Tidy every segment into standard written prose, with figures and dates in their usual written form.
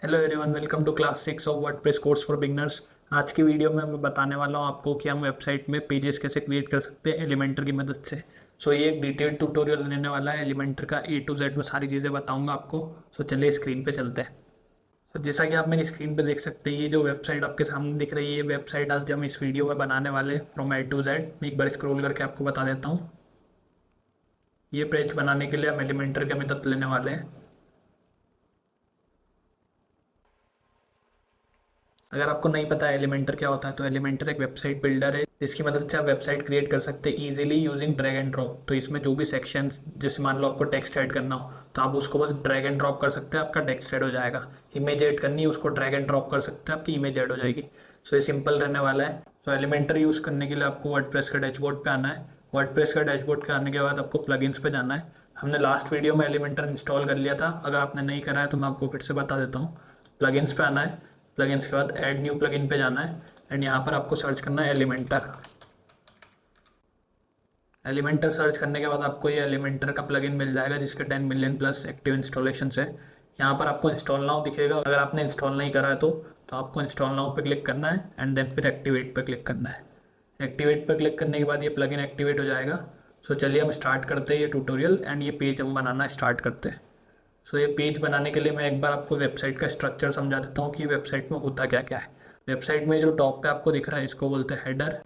Hello everyone, welcome to class 6 of WordPress course for beginners. आज की video में मैं बताने वाला हूँ आपको कि हम वेबसाइट में पेजेस कैसे क्रिएट कर सकते हैं एलिमेंटर की मदद से। ये एक डिटेल्ड ट्यूटोरियल रहने वाला है एलिमेंटर का, ए टू जेड में सारी चीज़ें बताऊंगा आपको। चलिए स्क्रीन पे चलते हैं। जैसा कि आप मेरी स्क्रीन पे देख सकते हैं, ये जो वेबसाइट आपके सामने दिख रही है, ये वेबसाइट आज हम इस वीडियो में बनाने वाले फ्रॉम ए टू जेड। मैं एक बार स्क्रॉल करके आपको बता देता हूँ। ये पेज बनाने के लिए हम एलिमेंटर की मदद लेने वाले हैं। अगर आपको नहीं पता है एलिमेंटर क्या होता है, तो एलिमेंटर एक वेबसाइट बिल्डर है जिसकी मदद से आप वेबसाइट क्रिएट कर सकते हैं easily using drag and drop. तो इसमें जो भी सेक्शंस, जैसे मान लो आपको टेक्स्ट ऐड करना हो तो आप उसको बस ड्रैग एंड ड्रॉप कर सकते हैं, आपका टेक्स्ट ऐड हो जाएगा। इमेज ऐड करनी है, उसको ड्रैग एंड ड्रॉप कर सकते हैं, आपकी इमेज ऐड हो जाएगी। ये सिंपल रहने वाला है। एलिमेंटर यूज़ करने के लिए आपको वर्डप्रेस का डैशबोर्ड पे आना है। वर्डप्रेस का डैशबोर्ड पे आने के बाद आपको प्लगइन्स पे जाना है। हमने लास्ट वीडियो में एलिमेंटर इंस्टॉल कर लिया था, अगर आपने नहीं करा है तो मैं आपको फिर से बता देता हूँ। प्लगइन्स पे आना है। प्लगइन्स के बाद ऐड न्यू प्लगइन पे जाना है एंड यहाँ पर आपको सर्च करना है एलिमेंटर। एलिमेंटर सर्च करने के बाद आपको ये एलिमेंटर का प्लगइन मिल जाएगा जिसके 10 मिलियन प्लस एक्टिव इंस्टॉलेशन है। यहाँ पर आपको इंस्टॉल नाउ दिखेगा, अगर आपने इंस्टॉल नहीं करा है तो आपको इंस्टॉल नाउ पे क्लिक करना है एंड देन फिर एक्टिवेट पे क्लिक करना है। एक्टिवेट पर क्लिक करने के बाद ये प्लगइन एक्टिवेट हो जाएगा। चलिए हम स्टार्ट करते हैं ये ट्यूटोरियल एंड ये पेज हम बनाना स्टार्ट करते हैं। ये पेज बनाने के लिए मैं एक बार आपको वेबसाइट का स्ट्रक्चर समझा देता हूँ कि वेबसाइट में होता क्या क्या है। वेबसाइट में जो टॉप पे आपको दिख रहा है इसको बोलते हैं हेडर।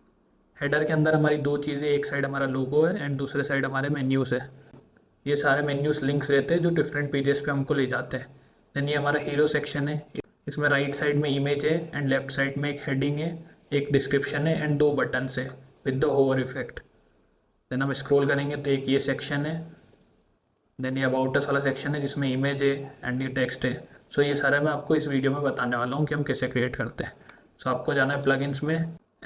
हेडर के अंदर हमारी दो चीज़ें, एक साइड हमारा लोगो है एंड दूसरे साइड हमारे मेन्यूज़ है। ये सारे मेन्यूज़ लिंक्स रहते हैं जो डिफरेंट पेजेस पे हमको ले जाते हैं। देन ये हमारा हीरो सेक्शन है। इसमें राइट साइड में इमेज है एंड लेफ्ट साइड में एक हेडिंग है, एक डिस्क्रिप्शन है एंड दो बटन्स है with the hover effect. Then हम स्क्रॉल करेंगे तो एक ये सेक्शन है। देन ये अबाउट अस वाला सेक्शन है जिसमें इमेज है एंड ये टेक्स्ट है। ये सारा मैं आपको इस वीडियो में बताने वाला हूँ कि हम कैसे क्रिएट करते हैं। आपको जाना है प्लगइन्स में।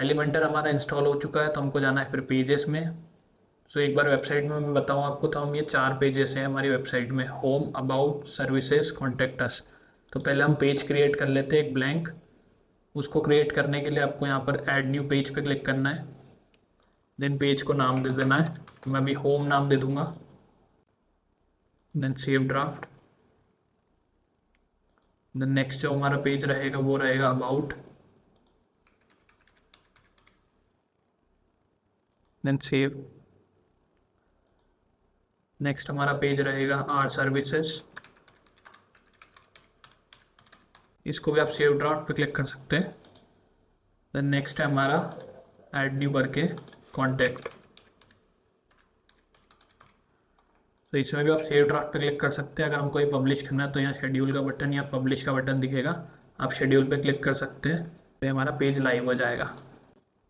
एलिमेंटर हमारा इंस्टॉल हो चुका है तो हमको जाना है फिर पेजेस में। एक बार वेबसाइट में मैं बताऊँ आपको, तो हम ये 4 पेजेस हैं हमारी वेबसाइट में: home, about, services, contact us. तो पहले हम पेज क्रिएट कर लेते हैं एक ब्लैंक। उसको क्रिएट करने के लिए आपको यहाँ पर ऐड न्यू पेज पे क्लिक करना है। देन पेज को नाम दे देना है, तो मैं अभी होम नाम दे दूंगा। Then save draft. Then next जो हमारा पेज रहेगा वो रहेगा अबाउट। Then save. नेक्स्ट हमारा पेज रहेगा आर सर्विसेज। इसको भी आप सेव ड्राफ्ट पे क्लिक कर सकते हैं। देन नेक्स्ट है हमारा ऐड न्यू करके कॉन्टैक्ट। तो इसमें भी आप सेव ड्राफ्ट पे क्लिक कर सकते हैं। अगर हमको ये पब्लिश करना है तो यहाँ शेड्यूल का बटन या पब्लिश का बटन दिखेगा, आप शेड्यूल पे क्लिक कर सकते हैं तो हमारा पेज लाइव हो जाएगा।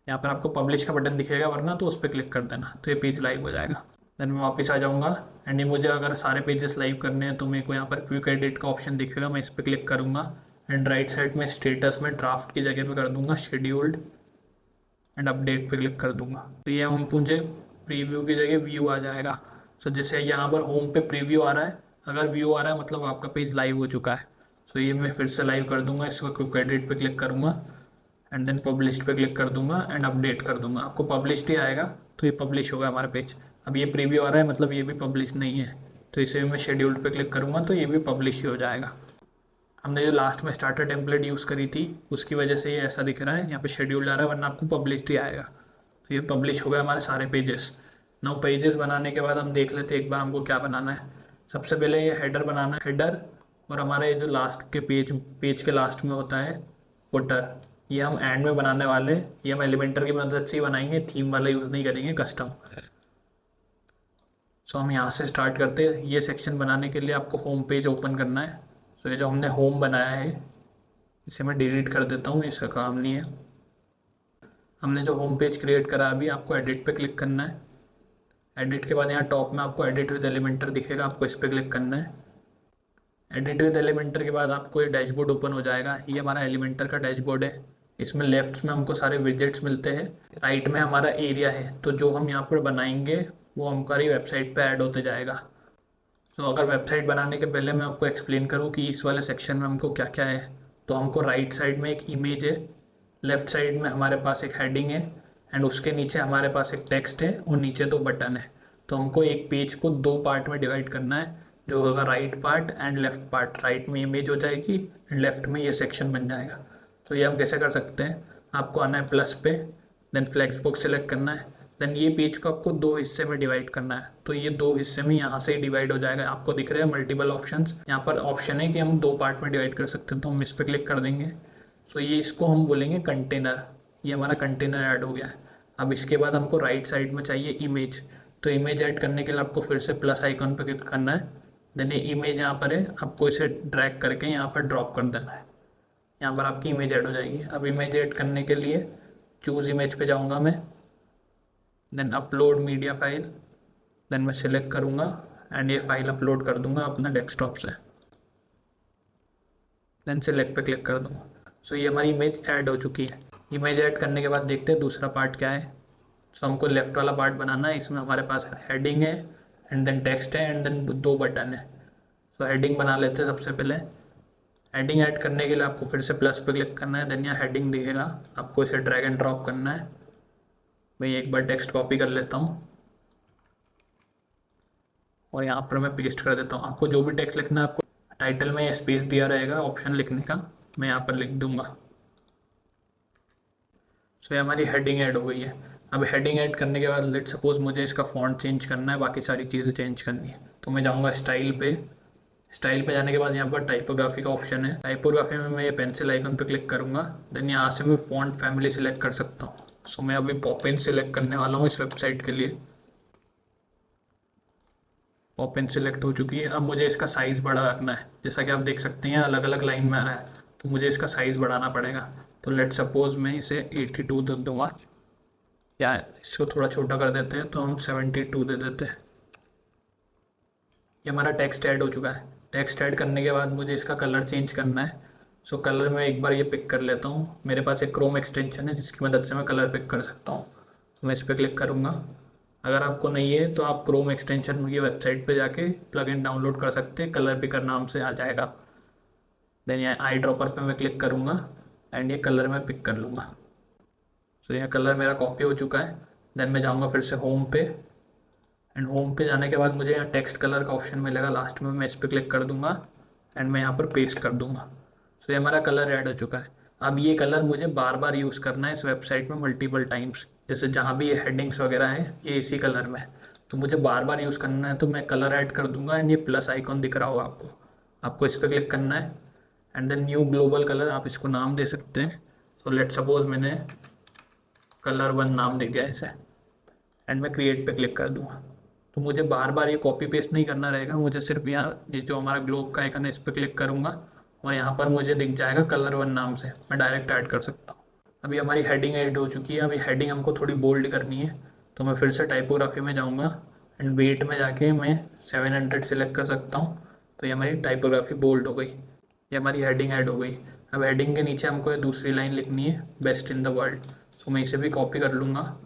यहाँ पर आपको पब्लिश का बटन दिखेगा, वरना तो उस पर क्लिक कर देना तो ये पेज लाइव हो जाएगा। देन मैं वापस आ जाऊँगा एंड ये मुझे अगर सारे पेजेस लाइव करने हैं तो मेरे को यहाँ पर क्विक एडिट का ऑप्शन दिखेगा, मैं इस पर क्लिक करूँगा एंड राइट साइड में स्टेटस में ड्राफ्ट की जगह पे कर दूँगा शेड्यूल्ड एंड अपडेट पे क्लिक कर दूँगा। तो ये हम मुझे प्रीव्यू की जगह व्यू आ जाएगा। जैसे यहाँ पर होम पे प्रीव्यू आ रहा है, अगर व्यू आ रहा है मतलब आपका पेज लाइव हो चुका है। ये मैं फिर से लाइव कर दूँगा, इसको क्विक एडिट पे क्लिक करूँगा एंड देन पब्लिश पे क्लिक कर दूंगा एंड अपडेट कर दूंगा। आपको पब्लिश्ड ही आएगा तो ये पब्लिश होगा हमारा पेज। अब ये प्रीव्यू आ रहा है मतलब ये भी पब्लिश नहीं है, तो इसे मैं शेड्यूल्ड पे क्लिक करूँगा तो ये भी पब्लिश ही हो जाएगा। हमने जो लास्ट में स्टार्टर टेम्पलेट यूज़ करी थी उसकी वजह से ये ऐसा दिख रहा है, यहाँ पे शेड्यूल्ड आ रहा है, वरना आपको पब्लिश्ड ही आएगा। तो ये पब्लिश हो गया हमारे सारे पेजेस। नौ पेजेस बनाने के बाद हम देख लेते हैं एक बार हमको क्या बनाना है। सबसे पहले ये हेडर बनाना है, हेडर। और हमारा ये जो लास्ट के पेज के लास्ट में होता है फुटर, ये हम एंड में बनाने वाले। ये हम एलिमेंटर की मदद से ही बनाएंगे, थीम वाला यूज़ नहीं करेंगे, कस्टम। हम यहाँ से स्टार्ट करते हैं। ये सेक्शन बनाने के लिए आपको होम पेज ओपन करना है। ये जो हमने होम बनाया है इसे मैं डिलीट कर देता हूँ, इसका काम नहीं है। हमने जो होम पेज क्रिएट करा अभी, आपको एडिट पे क्लिक करना है। एडिट के बाद यहाँ टॉप में आपको एडिट विद एलिमेंटर दिखेगा, आपको इस पर क्लिक करना है। एडिट विद एलिमेंटर के बाद आपको ये डैशबोर्ड ओपन हो जाएगा। ये हमारा एलिमेंटर का डैशबोर्ड है। इसमें लेफ्ट में हमको सारे विजेट्स मिलते हैं, राइट में हमारा एरिया है। तो जो हम यहाँ पर बनाएंगे वो हमारी वेबसाइट पे ऐड होते जाएगा। अगर वेबसाइट बनाने के पहले मैं आपको एक्सप्लेन करूँ कि इस वाले सेक्शन में हमको क्या क्या है, तो हमको राइट साइड में एक इमेज है, लेफ्ट साइड में हमारे पास एक हेडिंग है एंड उसके नीचे हमारे पास एक टेक्स्ट है और नीचे 2 बटन है। तो हमको एक पेज को 2 पार्ट में डिवाइड करना है। जो होगा right part and left part. Right में इमेज हो जाएगी एंड लेफ्ट में ये सेक्शन बन जाएगा। तो ये हम कैसे कर सकते हैं, आपको आना है प्लस पे, देन फ्लेक्स बॉक्स सेलेक्ट करना है, देन ये पेज को आपको दो हिस्से में डिवाइड करना है। तो ये दो हिस्से में यहाँ से ही डिवाइड हो जाएगा। आपको दिख रहे हैं मल्टीपल ऑप्शंस, यहाँ पर ऑप्शन है कि हम दो पार्ट में डिवाइड कर सकते हैं, तो हम इस पर क्लिक कर देंगे। तो ये इसको हम बोलेंगे कंटेनर। ये हमारा कंटेनर ऐड हो गया है। अब इसके बाद हमको राइट साइड में चाहिए इमेज। तो इमेज ऐड करने के लिए आपको फिर से प्लस आइकॉन पर क्लिक करना है, देन ये इमेज यहाँ पर है, आपको इसे ड्रैग करके यहाँ पर ड्रॉप कर देना है। यहाँ पर आपकी इमेज ऐड हो जाएगी। अब इमेज ऐड करने के लिए चूज़ इमेज पे जाऊँगा मैं, then upload media file, then मैं सिलेक्ट करूँगा एंड ये फाइल अपलोड कर दूँगा अपना डेस्कटॉप से, देन सिलेक्ट पे क्लिक कर दूँगा। सो ये हमारी इमेज ऐड हो चुकी है। इमेज ऐड करने के बाद देखते हैं दूसरा पार्ट क्या है। सो हमको लेफ्ट वाला पार्ट बनाना है। इसमें हमारे पास हेडिंग है एंड देन टेक्स्ट है एंड देन दो बटन है। सो हेडिंग बना लेते हैं सबसे पहले। हेडिंग ऐड करने के लिए आपको फिर से प्लस पे क्लिक करना है, देन यहाँ हेडिंग दिखेगा, आपको इसे ड्रैग एंड ड्रॉप करना है। मैं एक बार टेक्स्ट कॉपी कर लेता हूँ और यहाँ पर मैं पेस्ट कर देता हूँ। आपको जो भी टेक्स्ट लिखना है, आपको टाइटल में स्पेस दिया रहेगा ऑप्शन लिखने का, मैं यहाँ पर लिख दूंगा। सो ये हमारी हेडिंग ऐड हो गई है। अब हेडिंग ऐड करने के बाद लेट सपोज मुझे इसका फॉन्ट चेंज करना है, बाकी सारी चीज़ें चेंज करनी है, तो मैं जाऊँगा स्टाइल पे। स्टाइल पे जाने के बाद यहाँ पर टाइपोग्राफी का ऑप्शन है। टाइपोग्राफी में मैं ये पेंसिल आइकन पे क्लिक करूँगा, देन यहाँ से मैं फॉन्ट फैमिली सिलेक्ट कर सकता हूँ। सो मैं अभी पॉपिन सिलेक्ट करने वाला हूँ इस वेबसाइट के लिए। पॉपिन सिलेक्ट हो चुकी है। अब मुझे इसका साइज़ बड़ा रखना है। जैसा कि आप देख सकते हैं अलग अलग लाइन में आ रहा है, तो मुझे इसका साइज़ बढ़ाना पड़ेगा। तो लेट सपोज मैं इसे 82 दे दूँगा, या इसको थोड़ा छोटा कर देते हैं तो हम 72 दे देते हैं। ये हमारा टेक्स्ट ऐड हो चुका है। टेक्स्ट ऐड करने के बाद मुझे इसका कलर चेंज करना है। सो कलर में एक बार ये पिक कर लेता हूँ। मेरे पास एक क्रोम एक्सटेंशन है जिसकी मदद से मैं कलर पिक कर सकता हूँ। मैं इस पर क्लिक करूँगा। अगर आपको नहीं है तो आप क्रोम एक्सटेंशन की वेबसाइट पे जाके प्लगइन डाउनलोड कर सकते हैं, कलर पिकर नाम से आ जाएगा। देन यहाँ आई ड्रॉपर पे मैं क्लिक करूँगा एंड ये कलर में पिक कर लूँगा। सो यह कलर मेरा कॉपी हो चुका है। देन मैं जाऊँगा फिर से होम पे, एंड होम पे जाने के बाद मुझे यहाँ टेक्स्ट कलर का ऑप्शन मिलेगा लास्ट में, मैं इस पर क्लिक कर दूँगा एंड मैं यहाँ पर पेस्ट कर दूँगा। सो ये हमारा कलर ऐड हो चुका है। अब ये कलर मुझे बार बार यूज़ करना है इस वेबसाइट में मल्टीपल टाइम्स। जैसे जहाँ भी ये हेडिंग्स वगैरह है ये इसी कलर में है, तो मुझे बार बार यूज़ करना है, तो मैं कलर ऐड कर दूँगा एंड ये प्लस आइकॉन दिख रहा होगा आपको इस पर क्लिक करना है and then new global colour, आप इसको नाम दे सकते हैं। सो लेट सपोज मैंने कलर 1 नाम दे दिया इसे एंड मैं क्रिएट पे क्लिक कर दूँगा। तो मुझे बार बार ये कॉपी पेस्ट नहीं करना रहेगा, मुझे सिर्फ यहाँ ये जो हमारा ग्लोब का आइकन है इस पर क्लिक करूँगा और यहाँ पर मुझे दिख जाएगा कलर 1 नाम से, मैं डायरेक्ट ऐड कर सकता हूँ। अभी हमारी हेडिंग ऐड हो चुकी है। अभी हेडिंग हमको थोड़ी बोल्ड करनी है, तो मैं फिर से टाइपोग्राफी में जाऊँगा एंड वेट में जाके मैं 700 सेलेक्ट कर सकता हूँ। तो ये हमारी टाइपोग्राफी बोल्ड हो गई। ये हमारी हेडिंग ऐड हो गई। अब हेडिंग के नीचे हमको ये दूसरी लाइन लिखनी है, बेस्ट इन द वर्ल्ड। तो मैं इसे भी कॉपी कर लूँगा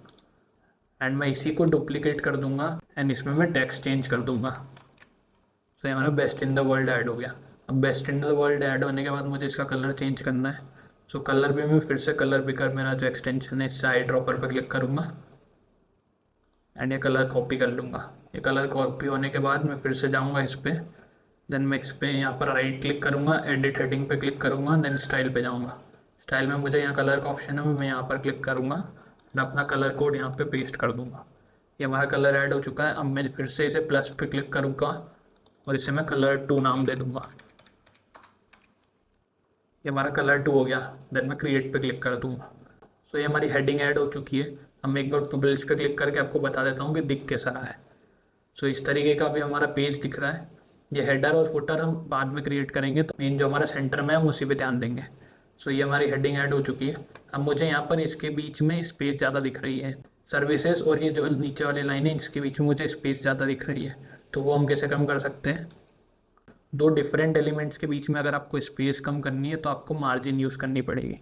एंड मैं इसी को डुप्लीकेट कर दूँगा एंड इसमें मैं टेक्स्ट चेंज कर दूँगा। तो ये हमारा best in the world add हो गया। अब best in the world add होने के बाद मुझे इसका कलर चेंज करना है। सो कलर भी मैं फिर से कलर पिकर मेरा जो एक्सटेंशन है इससे आई ड्रॉपर पर क्लिक करूँगा एंड ये कलर कॉपी कर लूँगा। ये कलर कॉपी होने के बाद मैं फिर से जाऊँगा इस पर, देन मैं इस पर यहाँ पर राइट क्लिक करूँगा, एडिट हेडिंग पे क्लिक करूँगा, देन स्टाइल पे जाऊँगा। स्टाइल में मुझे यहाँ कलर का ऑप्शन है, मैं यहाँ पर क्लिक करूँगा और अपना कलर कोड यहाँ पे पेस्ट कर दूँगा। ये हमारा कलर ऐड हो चुका है। अब मैं फिर से इसे प्लस पे क्लिक करूँगा और इसे मैं कलर 2 नाम दे दूँगा। ये हमारा कलर 2 हो गया। देन मैं क्रिएट पे क्लिक कर दूँगा। सो ये हमारी हेडिंग ऐड हो चुकी है। अब मैं एक बार पब्लिश पे क्लिक करके आपको बता देता हूँ कि दिख कैसा रहा है। सो इस तरीके का भी हमारा पेज दिख रहा है। ये हेडर और फुटर हम बाद में क्रिएट करेंगे, तो मेन जो हमारा सेंटर में हम उसी पे ध्यान देंगे। सो ये हमारी हेडिंग ऐड हो चुकी है। अब मुझे यहाँ पर इसके बीच में स्पेस ज़्यादा दिख रही है, सर्विसेज और ये जो नीचे वाली लाइन है इसके बीच में मुझे स्पेस ज़्यादा दिख रही है। तो वो हम कैसे कम कर सकते हैं, दो डिफरेंट एलिमेंट्स के बीच में अगर आपको स्पेस कम करनी है तो आपको मार्जिन यूज़ करनी पड़ेगी।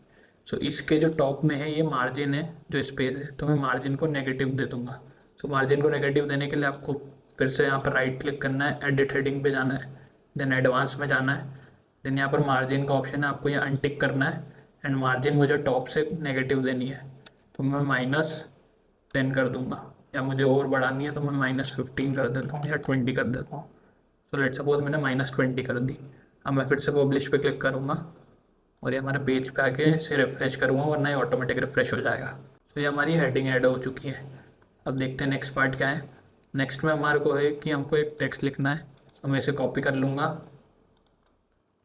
सो इसके जो टॉप में है ये मार्जिन है, जो स्पेस है, तो मैं मार्जिन को नेगेटिव दे दूँगा। सो मार्जिन को नेगेटिव देने के लिए आपको फिर से यहाँ पर राइट क्लिक करना है, एडिट हेडिंग पे जाना है, देन एडवांस में जाना है, देन यहाँ पर मार्जिन का ऑप्शन है, आपको ये अनटिक करना है एंड मार्जिन मुझे टॉप से नेगेटिव देनी है। तो मैं -10 कर दूँगा, या मुझे और बढ़ानी है तो मैं -15 कर देता हूँ या 20 कर देता हूँ। तो लेट सपोज मैंने -20 कर दी। अब मैं फिर से पब्लिश पे क्लिक करूँगा और ये हमारे पेज पे आके इसे रिफ्रेश करूँगा, वरना ये ऑटोमेटिक रिफ्रेश हो जाएगा। तो ये हमारी हेडिंग ऐड हो चुकी है। अब देखते हैं नेक्स्ट पार्ट क्या है। नेक्स्ट में हमारे को है कि हमको एक टेक्स्ट लिखना है, तो मैं इसे कॉपी कर लूँगा।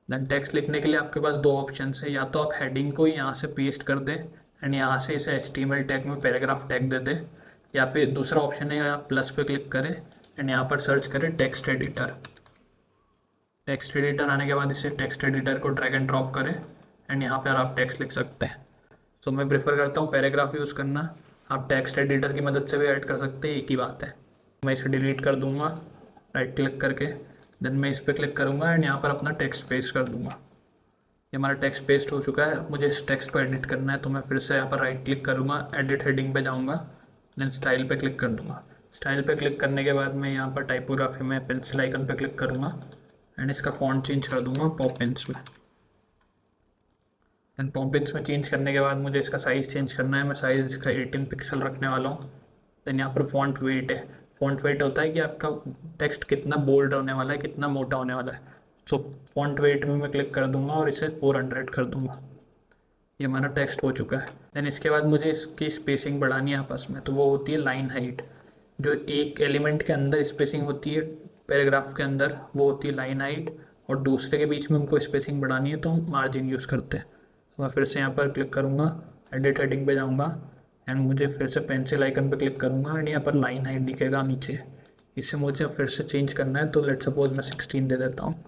देन टेक्स्ट लिखने के लिए आपके पास दो ऑप्शन है, या तो आप हेडिंग को यहाँ से पेस्ट कर दें एंड यहाँ से इसे HTML टैग में पैराग्राफ टैग दे दें, या फिर दूसरा ऑप्शन है आप प्लस पे क्लिक करें एंड यहाँ पर सर्च करें टेक्स्ट एडिटर। टेक्स्ट एडिटर आने के बाद इसे टेक्स्ट एडिटर को ड्रैग एंड ड्रॉप करें एंड यहाँ पर आप टेक्स्ट लिख सकते हैं। तो मैं प्रेफर करता हूँ पैराग्राफ यूज़ करना। आप टेक्स्ट एडिटर की मदद से भी ऐड कर सकते हैं, एक ही बात है। मैं इसे डिलीट कर दूँगा राइट क्लिक करके। देन मैं इस पर क्लिक करूँगा एंड यहाँ पर अपना टेक्स्ट पेस्ट कर दूँगा। ये हमारा टेक्स्ट पेस्ट हो चुका है। मुझे इस टेक्स्ट को एडिट करना है, तो मैं फिर से यहाँ पर राइट क्लिक करूँगा, एडिट हेडिंग पे जाऊँगा, देन स्टाइल पे क्लिक कर दूँगा। स्टाइल पे क्लिक करने के बाद मैं यहाँ पर टाइपोग्राफी में पेंसिल आइकन पे क्लिक करूँगा एंड इसका फॉन्ट चेंज कर दूँगा पॉपिंस में। एंड पॉपिंस में चेंज करने के बाद मुझे इसका साइज़ चेंज करना है। मैं साइज़ इसका 18 पिक्सल रखने वाला हूँ। देन यहाँ पर फॉन्ट वेट है। फॉन्ट वेट होता है कि आपका टेक्स्ट कितना बोल्ड होने वाला है, कितना मोटा होने वाला है। सो फॉन्ट वेट में मैं क्लिक कर दूंगा और इसे 400 कर दूंगा। ये हमारा टेक्स्ट हो चुका है। देन इसके बाद मुझे इसकी स्पेसिंग बढ़ानी है आपस में, तो वो होती है लाइन हाइट। जो एक एलिमेंट के अंदर स्पेसिंग होती है पैराग्राफ के अंदर, वो होती है लाइन हाइट, और दूसरे के बीच में हमको स्पेसिंग बढ़ानी है तो हम मार्जिन यूज़ करते हैं। तो मैं फिर से यहाँ पर क्लिक करूँगा, एडिट हेडिंग पे जाऊँगा एंड मुझे फिर से पेंसिल आइकन पे क्लिक करूँगा एंड यहाँ पर लाइन हाइट दिखेगा नीचे। इसे मुझे फिर से चेंज करना है, तो लेट सपोज मैं 16 दे देता हूँ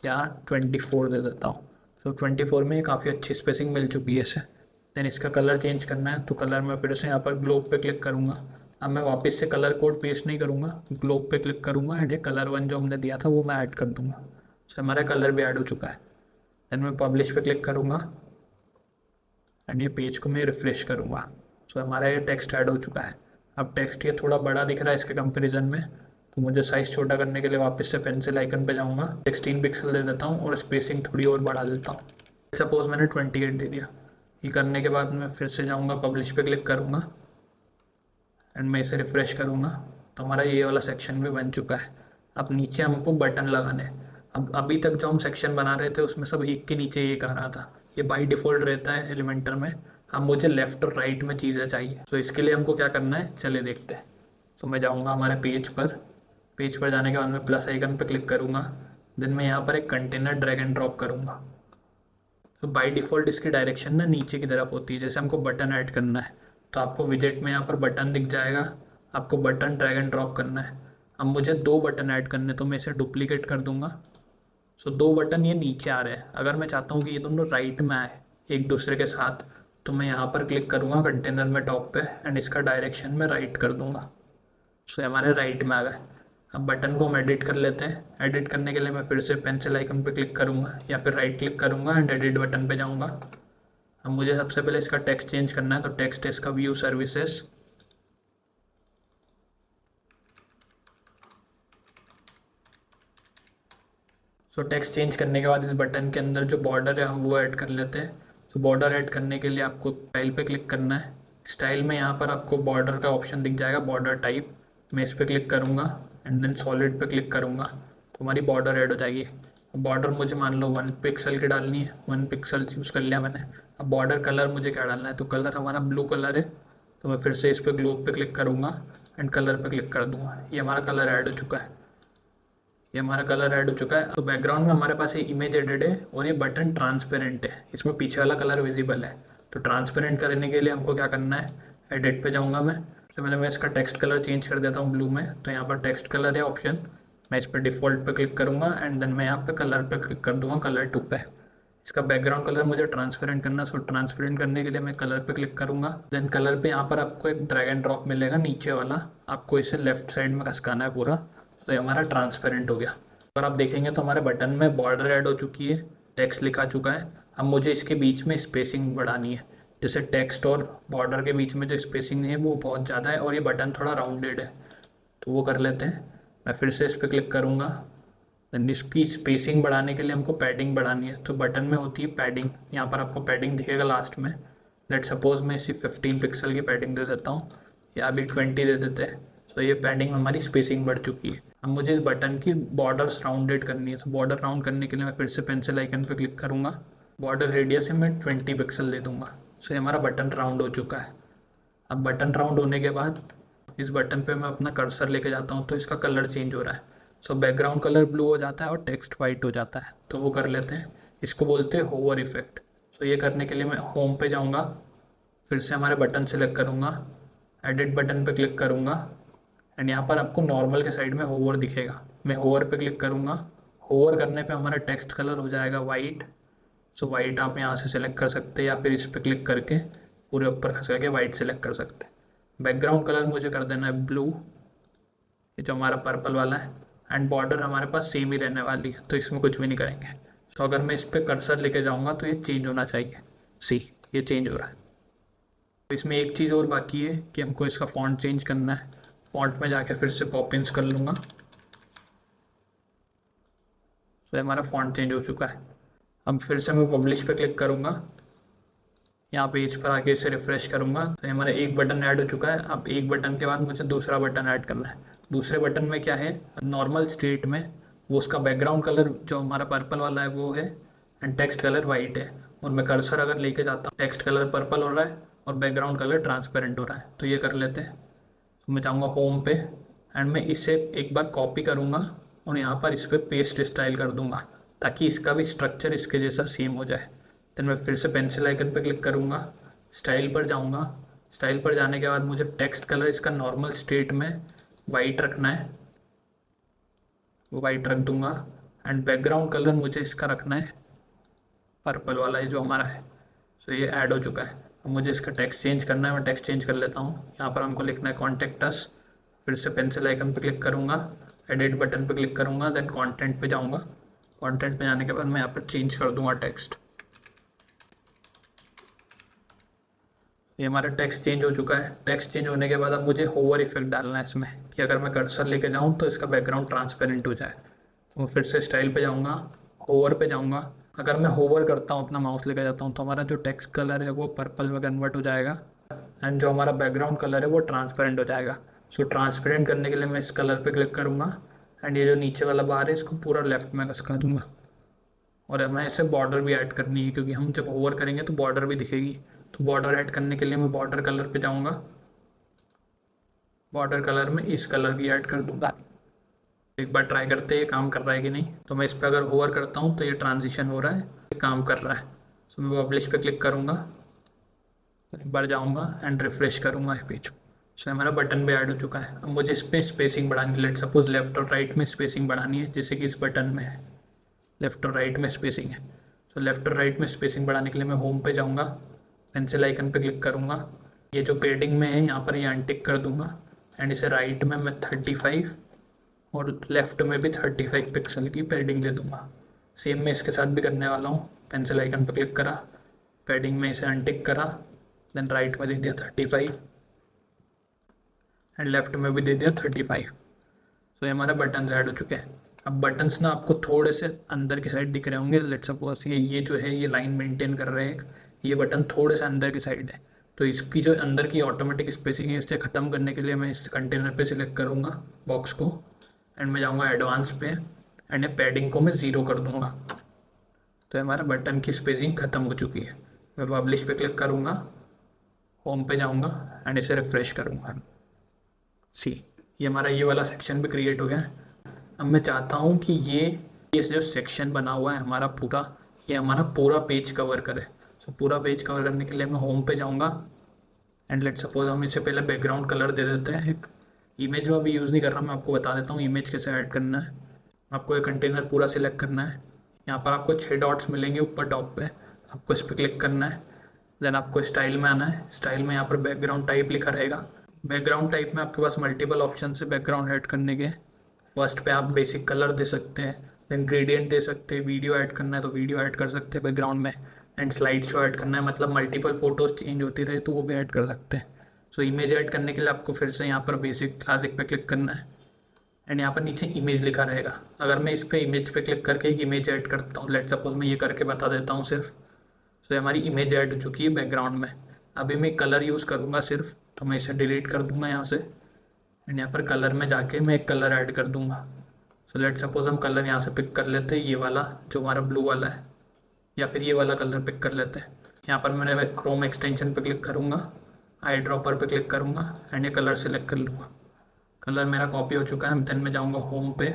या 24 दे देता हूँ। तो 24 में काफ़ी अच्छी स्पेसिंग मिल चुकी है इसे। देन इसका कलर चेंज करना है, तो कलर मैं फिर से यहाँ पर ग्लोब पे क्लिक करूँगा। अब मैं वापस से कलर कोड पेस्ट नहीं करूँगा, ग्लोब पे क्लिक करूँगा एंड ये कलर 1 जो हमने दिया था वो मैं ऐड कर दूँगा। तो हमारा कलर भी ऐड हो चुका है। देन मैं पब्लिश पे क्लिक करूँगा एंड ये पेज को मैं रिफ्रेश करूँगा। सो हमारा ये टेक्स्ट ऐड हो चुका है। अब टेक्स्ट ये थोड़ा बड़ा दिख रहा है इसके कंपैरिजन में, तो मुझे साइज़ छोटा करने के लिए वापस से पेंसिल आइकन पे जाऊँगा, 16 पिक्सल दे देता हूँ और स्पेसिंग थोड़ी और बढ़ा देता हूँ। सपोज मैंने 28 दे दिया। ये करने के बाद मैं फिर से जाऊँगा, पब्लिश पे क्लिक करूँगा एंड मैं इसे रिफ़्रेश करूँगा। तो हमारा ये वाला सेक्शन भी बन चुका है। अब नीचे हमको बटन लगाने हैं। अब अभी तक जो हम सेक्शन बना रहे थे उसमें सब एक के नीचे एक आ रहा था, ये बाई डिफ़ॉल्ट रहता है एलिमेंटर में। अब मुझे लेफ़्ट और राइट में चीज़ें चाहिए, तो इसके लिए हमको क्या करना है चले देखते हैं। तो मैं जाऊँगा हमारे पेज पर जाने के बाद मैं प्लस आइकन पर क्लिक करूँगा। देन मैं यहाँ पर एक कंटेनर ड्रैग एंड ड्रॉप करूँगा। तो बाय डिफ़ॉल्ट इसकी डायरेक्शन ना नीचे की तरफ होती है। जैसे हमको बटन ऐड करना है तो आपको विजेट में यहाँ पर बटन दिख जाएगा, आपको बटन ड्रैग एंड ड्रॉप करना है। अब मुझे 2 बटन ऐड करने, तो मैं इसे डुप्लीकेट कर दूँगा। सो 2 बटन ये नीचे आ रहे हैं। अगर मैं चाहता हूँ कि ये दोनों राइट में आए एक दूसरे के साथ, तो मैं यहाँ पर क्लिक करूँगा कंटेनर में टॉप पे एंड इसका डायरेक्शन में राइट कर दूँगा। सो हमारे राइट में आ गए। अब बटन को हम एडिट कर लेते हैं। एडिट करने के लिए मैं फिर से पेंसिल आइकन पे क्लिक करूँगा या फिर राइट क्लिक करूँगा एंड एडिट बटन पे जाऊँगा। अब मुझे सबसे पहले इसका टेक्स्ट चेंज करना है, तो टेक्स्ट है इसका व्यू सर्विसेज। सो टेक्स्ट चेंज करने के बाद इस बटन के अंदर जो बॉर्डर है हम वो ऐड कर लेते हैं। तो बॉर्डर ऐड करने के लिए आपको स्टाइल पे क्लिक करना है। स्टाइल में यहाँ पर आपको बॉर्डर का ऑप्शन दिख जाएगा, बॉर्डर टाइप। मैं इस पर क्लिक करूँगा एंड देन सॉलिड पे क्लिक करूँगा, तो हमारी बॉर्डर ऐड हो जाएगी। बॉर्डर मुझे मान लो 1 पिक्सल की डालनी है, 1 पिक्सल यूज़ कर लिया मैंने। अब बॉर्डर कलर मुझे क्या डालना है, तो कलर हमारा ब्लू कलर है। तो मैं फिर से इस पर ग्लोब पे क्लिक करूँगा एंड कलर पे क्लिक कर दूँगा। ये हमारा कलर ऐड हो चुका है। तो बैकग्राउंड में हमारे पास ये इमेज एडेड है और ये बटन ट्रांसपेरेंट है, इसमें पीछे वाला कलर विजिबल है। तो ट्रांसपेरेंट करने के लिए हमको क्या करना है, एडिट पे जाऊँगा मैं। तो मैं इसका टेक्स्ट कलर चेंज कर देता हूँ ब्लू में। तो यहाँ पर टेक्स्ट कलर है ऑप्शन, मैं इस पर डिफ़ॉल्ट पे क्लिक करूँगा एंड देन मैं यहाँ पे कलर पे क्लिक कर दूँगा, कलर 2 पे। इसका बैकग्राउंड कलर मुझे ट्रांसपेरेंट करना है। सो ट्रांसपेरेंट करने के लिए मैं कलर पे क्लिक करूँगा। देन कलर पे यहाँ पर आपको एक ड्रैग एंड ड्रॉप मिलेगा नीचे वाला, आपको इसे लेफ्ट साइड में खसकाना है पूरा। तो ये हमारा ट्रांसपेरेंट हो गया। अगर आप देखेंगे तो हमारे बटन में बॉर्डर ऐड हो चुकी है, टेक्स्ट लिखा चुका है। अब मुझे इसके बीच में स्पेसिंग बढ़ानी है। जैसे टेक्स्ट और बॉर्डर के बीच में जो स्पेसिंग है वो बहुत ज़्यादा है और ये बटन थोड़ा राउंडेड है, तो वो कर लेते हैं। मैं फिर से इस पर क्लिक करूँगा। देन इसकी स्पेसिंग बढ़ाने के लिए हमको पैडिंग बढ़ानी है। तो बटन में होती है पैडिंग, यहाँ पर आपको पैडिंग दिखेगा लास्ट में। लेट सपोज मैं इसी 15 पिक्सल की पैडिंग दे देता हूँ, या अभी 20 दे देते हैं। तो ये पैडिंग में हमारी स्पेसिंग बढ़ चुकी है। अब मुझे इस बटन की बॉर्डर्स राउंडेड करनी है। तो बॉर्डर राउंड करने के लिए मैं फिर से पेंसिल आइकन पे क्लिक करूँगा, बॉर्डर रेडियस से मैं 20 पिक्सल दे दूँगा। सो ये हमारा बटन राउंड हो चुका है। अब बटन राउंड होने के बाद इस बटन पे मैं अपना कर्सर लेके जाता हूँ तो इसका कलर चेंज हो रहा है। सो बैकग्राउंड कलर ब्लू हो जाता है और टेक्स्ट वाइट हो जाता है। तो वो कर लेते हैं, इसको बोलते हैं होवर इफेक्ट। सो ये करने के लिए मैं होम पे जाऊँगा, फिर से हमारे बटन सेलेक्ट करूँगा, एडिट बटन पे क्लिक करूँगा एंड यहाँ पर आपको नॉर्मल के साइड में होवर दिखेगा। मैं होवर पे क्लिक करूँगा, होवर करने पे हमारा टेक्स्ट कलर हो जाएगा वाइट। सो वाइट आप यहाँ से सिलेक्ट कर सकते हैं या फिर इस पर क्लिक करके पूरे ऊपर खस करके वाइट सेलेक्ट कर सकते हैं। बैकग्राउंड कलर मुझे कर देना है ब्लू, ये जो हमारा पर्पल वाला है, एंड बॉर्डर हमारे पास सेम ही रहने वाली है तो इसमें कुछ भी नहीं करेंगे। तो अगर मैं इस पर कर्सर लेके जाऊँगा तो ये चेंज होना चाहिए। सी, ये चेंज हो रहा है। तो इसमें एक चीज़ और बाकी है कि हमको इसका फॉन्ट चेंज करना है। फॉन्ट में जाके फिर से पॉपिंस कर लूँगा, तो हमारा फॉन्ट चेंज हो चुका है। अब फिर से मैं पब्लिश पे क्लिक करूँगा, यहाँ पेज पर आके इसे रिफ्रेश करूँगा तो हमारा एक बटन ऐड हो चुका है। अब एक बटन के बाद मुझे दूसरा बटन ऐड करना है। दूसरे बटन में क्या है, नॉर्मल स्टेट में वो उसका बैकग्राउंड कलर जो हमारा पर्पल वाला है वो है एंड टेक्स्ट कलर वाइट है। और मैं कर्सर अगर लेके जाता हूँ, टेक्स्ट कलर पर्पल हो रहा है और बैकग्राउंड कलर ट्रांसपेरेंट हो रहा है। तो ये कर लेते हैं। तो मैं जाऊँगा होम पे एंड मैं इसे एक बार कॉपी करूँगा और यहाँ पर इस पर पेस्ट स्टाइल कर दूँगा ताकि इसका भी स्ट्रक्चर इसके जैसा सेम हो जाए। देन मैं फिर से पेंसिल आइकन पे क्लिक करूँगा, स्टाइल पर जाऊँगा। स्टाइल पर जाने के बाद मुझे टेक्स्ट कलर इसका नॉर्मल स्टेट में वाइट रखना है, वो वाइट रख दूँगा एंड बैकग्राउंड कलर मुझे इसका रखना है पर्पल वाला है जो हमारा है। सो ये ऐड हो चुका है। अब मुझे इसका टेक्स्ट चेंज करना है, मैं टेक्स्ट चेंज कर लेता हूँ। यहाँ पर हमको लिखना है कॉन्टेक्ट अस, फिर से पेंसिल आइकन पे क्लिक करूँगा, एडिट बटन पे क्लिक करूँगा, देन कंटेंट पे जाऊँगा। कंटेंट पे जाने के बाद मैं यहाँ पर चेंज कर दूँगा टेक्स्ट। ये हमारा टेक्स्ट चेंज हो चुका है। टेक्स्ट चेंज होने के बाद अब मुझे होवर इफेक्ट डालना है इसमें कि अगर मैं कर्सर लेके जाऊँ तो इसका बैकग्राउंड ट्रांसपेरेंट हो जाए। तो फिर से स्टाइल पे जाऊँगा, होवर पे जाऊँगा। अगर मैं होवर करता हूँ, अपना माउस लेके जाता हूँ तो हमारा जो टेक्स्ट कलर है वो पर्पल में कन्वर्ट हो जाएगा एंड जो हमारा बैकग्राउंड कलर है वो ट्रांसपेरेंट हो जाएगा। सो ट्रांसपेरेंट करने के लिए मैं इस कलर पे क्लिक करूँगा एंड ये जो नीचे वाला बार है इसको पूरा लेफ्ट में खसका दूँगा। और मैं इसे बॉर्डर भी ऐड करनी है क्योंकि हम जब होवर करेंगे तो बॉर्डर भी दिखेगी। तो बॉर्डर ऐड करने के लिए मैं बॉर्डर कलर पे जाऊँगा, बॉर्डर कलर में इस कलर की ऐड कर दूँगा। एक बार ट्राई करते हैं ये काम कर रहा है कि नहीं। तो मैं इस पर अगर होवर करता हूँ तो ये ट्रांजिशन हो रहा है, ये काम कर रहा है। तो मैं पब्लिश पे क्लिक करूँगा, एक बार जाऊँगा एंड रिफ्रेश करूँगा ये पेज। सो हमारा बटन भी ऐड हो चुका है। अब मुझे इस पर स्पेसिंग बढ़ानी है। लेट सपोज लेफ्ट और राइट में स्पेसिंग बढ़ानी है, जैसे कि इस बटन में है लेफ्ट और राइट में स्पेसिंग है। तो लेफ्ट और राइट में स्पेसिंग बढ़ाने के लिए मैं होम पे जाऊँगा, पेंसिल आइकन पे क्लिक करूँगा। ये जो पेडिंग में है यहाँ पर ये अनटिक कर दूँगा एंड इसे राइट में मैं 35 और लेफ्ट में भी 35 पिक्सल की पेडिंग दे दूँगा। सेम मैं इसके साथ भी करने वाला हूँ। पेंसिल आइकन पे क्लिक करा, पेडिंग में इसे अनटिक करा, देन राइट में दे दिया 35 एंड लेफ्ट में भी दे दिया 35। तो ये हमारा बटन ऐड हो चुके हैं। अब बटन्स ना आपको थोड़े से अंदर की साइड दिख रहे होंगे। लेट्स सपोज ये जो है ये लाइन मेंटेन कर रहे हैं, ये बटन थोड़े से अंदर की साइड है। तो इसकी जो अंदर की ऑटोमेटिक स्पेसिंग है इससे ख़त्म करने के लिए मैं इस कंटेनर पे सिलेक्ट करूँगा बॉक्स को एंड मैं जाऊँगा एडवांस पे एंड ये पैडिंग को मैं 0 कर दूँगा। तो हमारा बटन की स्पेसिंग ख़त्म हो चुकी है। मैं पब्लिश पे क्लिक करूँगा, होम पे जाऊँगा एंड इसे रिफ्रेश करूँगा। सी, ये हमारा ये वाला सेक्शन भी क्रिएट हो गया है। अब मैं चाहता हूँ कि ये जो सेक्शन बना हुआ है हमारा पूरा, ये हमारा पूरा पेज कवर करे। तो पूरा पेज कवर करने के लिए मैं होम पे जाऊँगा एंड लेट सपोज हम इससे पहले बैकग्राउंड कलर दे देते हैं। एक इमेज में अभी यूज़ नहीं कर रहा, मैं आपको बता देता हूँ इमेज कैसे ऐड करना है। आपको एक कंटेनर पूरा सिलेक्ट करना है। यहाँ पर आपको 6 डॉट्स मिलेंगे ऊपर टॉप पे, आपको इस पर क्लिक करना है। देन आपको स्टाइल में आना है। स्टाइल में यहाँ पर बैकग्राउंड टाइप लिखा रहेगा। बैकग्राउंड टाइप में आपके पास मल्टीपल ऑप्शन है बैकग्राउंड ऐड करने के। फर्स्ट पे आप बेसिक कलर दे सकते हैं, देन ग्रेडियंट दे सकते हैं, वीडियो ऐड करना है तो वीडियो ऐड कर सकते हैं बैकग्राउंड में, एंड स्लाइड शो ऐड करना है, मतलब मल्टीपल फोटोज चेंज होती रहे तो वो भी ऐड कर सकते हैं। सो इमेज ऐड करने के लिए आपको फिर से यहाँ पर बेसिक क्लासिक पे क्लिक करना है एंड यहाँ पर नीचे इमेज लिखा रहेगा। अगर मैं इस पर इमेज पे क्लिक करके एक इमेज ऐड करता हूँ, लेट सपोज मैं ये करके बता देता हूँ सिर्फ। सो हमारी इमेज ऐड हो चुकी है बैकग्राउंड में। अभी मैं कलर यूज़ करूँगा सिर्फ, तो मैं इसे डिलीट कर दूँगा यहाँ से एंड यहाँ पर कलर में जाके मैं एक कलर ऐड कर दूंगा। सो लेट सपोज हम कलर यहाँ से पिक कर लेते हैं, ये वाला जो हमारा ब्लू वाला है, या फिर ये वाला कलर पिक कर लेते हैं। यहाँ पर मैंने क्रोम एक्सटेंशन पे क्लिक करूँगा, आई ड्रॉपर पे क्लिक करूँगा एंड ये कलर सेलेक्ट कर लूँगा। कलर मेरा कॉपी हो चुका है। देन मैं जाऊँगा होम पे,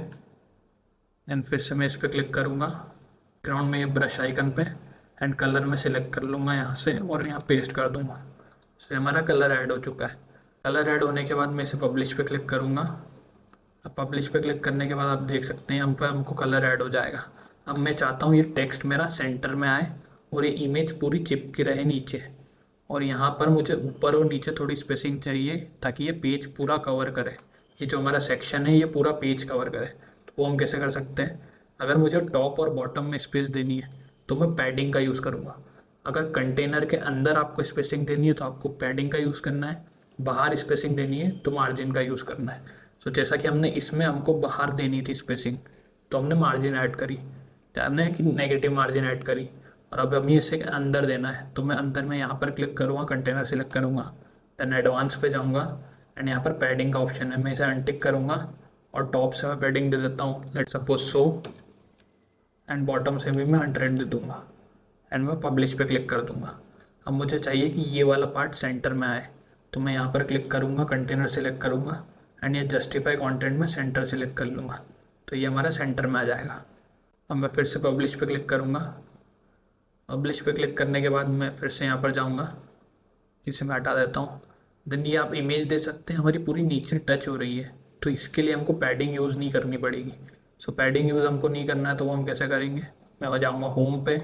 देन फिर से मैं इस पर क्लिक करूँगा ग्राउंड में, ये ब्रश आइकन पे, एंड कलर में सिलेक्ट कर लूँगा यहाँ से और यहाँ पेस्ट कर दूँगा। सो हमारा कलर ऐड हो चुका है। कलर ऐड होने के बाद मैं इसे पब्लिश पे क्लिक करूँगा। अब पब्लिश पे क्लिक करने के बाद आप देख सकते हैं हम पर हमको कलर ऐड हो जाएगा। अब मैं चाहता हूँ ये टेक्स्ट मेरा सेंटर में आए और ये इमेज पूरी चिपकी रहे नीचे, और यहाँ पर मुझे ऊपर और नीचे थोड़ी स्पेसिंग चाहिए ताकि ये पेज पूरा कवर करे। ये जो हमारा सेक्शन है ये पूरा पेज कवर करे। तो वो हम कैसे कर सकते हैं, अगर मुझे टॉप और बॉटम में स्पेस देनी है तो मैं पैडिंग का यूज़ करूँगा। अगर कंटेनर के अंदर आपको स्पेसिंग देनी है तो आपको पैडिंग का यूज़ करना है, बाहर स्पेसिंग देनी है तो मार्जिन का यूज़ करना है। तो जैसा कि हमने इसमें हमको बाहर देनी थी स्पेसिंग, तो हमने मार्जिन ऐड करी, हमने कि नेगेटिव मार्जिन ऐड करी, और अब हमें इसे अंदर देना है तो मैं अंदर में यहाँ पर क्लिक करूँगा, कंटेनर सेलेक्ट करूँगा, देन एडवांस पे जाऊँगा एंड यहाँ पर पैडिंग का ऑप्शन है, मैं इसे अनटिक करूँगा और टॉप से मैं पैडिंग दे देता हूँ, लेट सपोज 100, एंड बॉटम से भी मैं 100 दे दूँगा एंड मैं पब्लिश पे क्लिक कर दूँगा। अब मुझे चाहिए कि ये वाला पार्ट सेंटर में आए, तो मैं यहाँ पर क्लिक करूँगा, कंटेनर सेलेक्ट करूँगा एंड ये जस्टिफाई कंटेंट में सेंटर सेलेक्ट कर लूँगा, तो ये हमारा सेंटर में आ जाएगा। अब मैं फिर से पब्लिश पे क्लिक करूँगा। पब्लिश पे क्लिक करने के बाद मैं फिर से यहाँ पर जाऊँगा, इसे मैं हटा देता हूँ। देन ये आप इमेज दे सकते हैं, हमारी पूरी नीचे टच हो रही है, तो इसके लिए हमको पैडिंग यूज़ नहीं करनी पड़ेगी। सो पैडिंग यूज़ हमको नहीं करना है तो वो हम कैसे करेंगे, मैं हो जाऊँगा होम पे,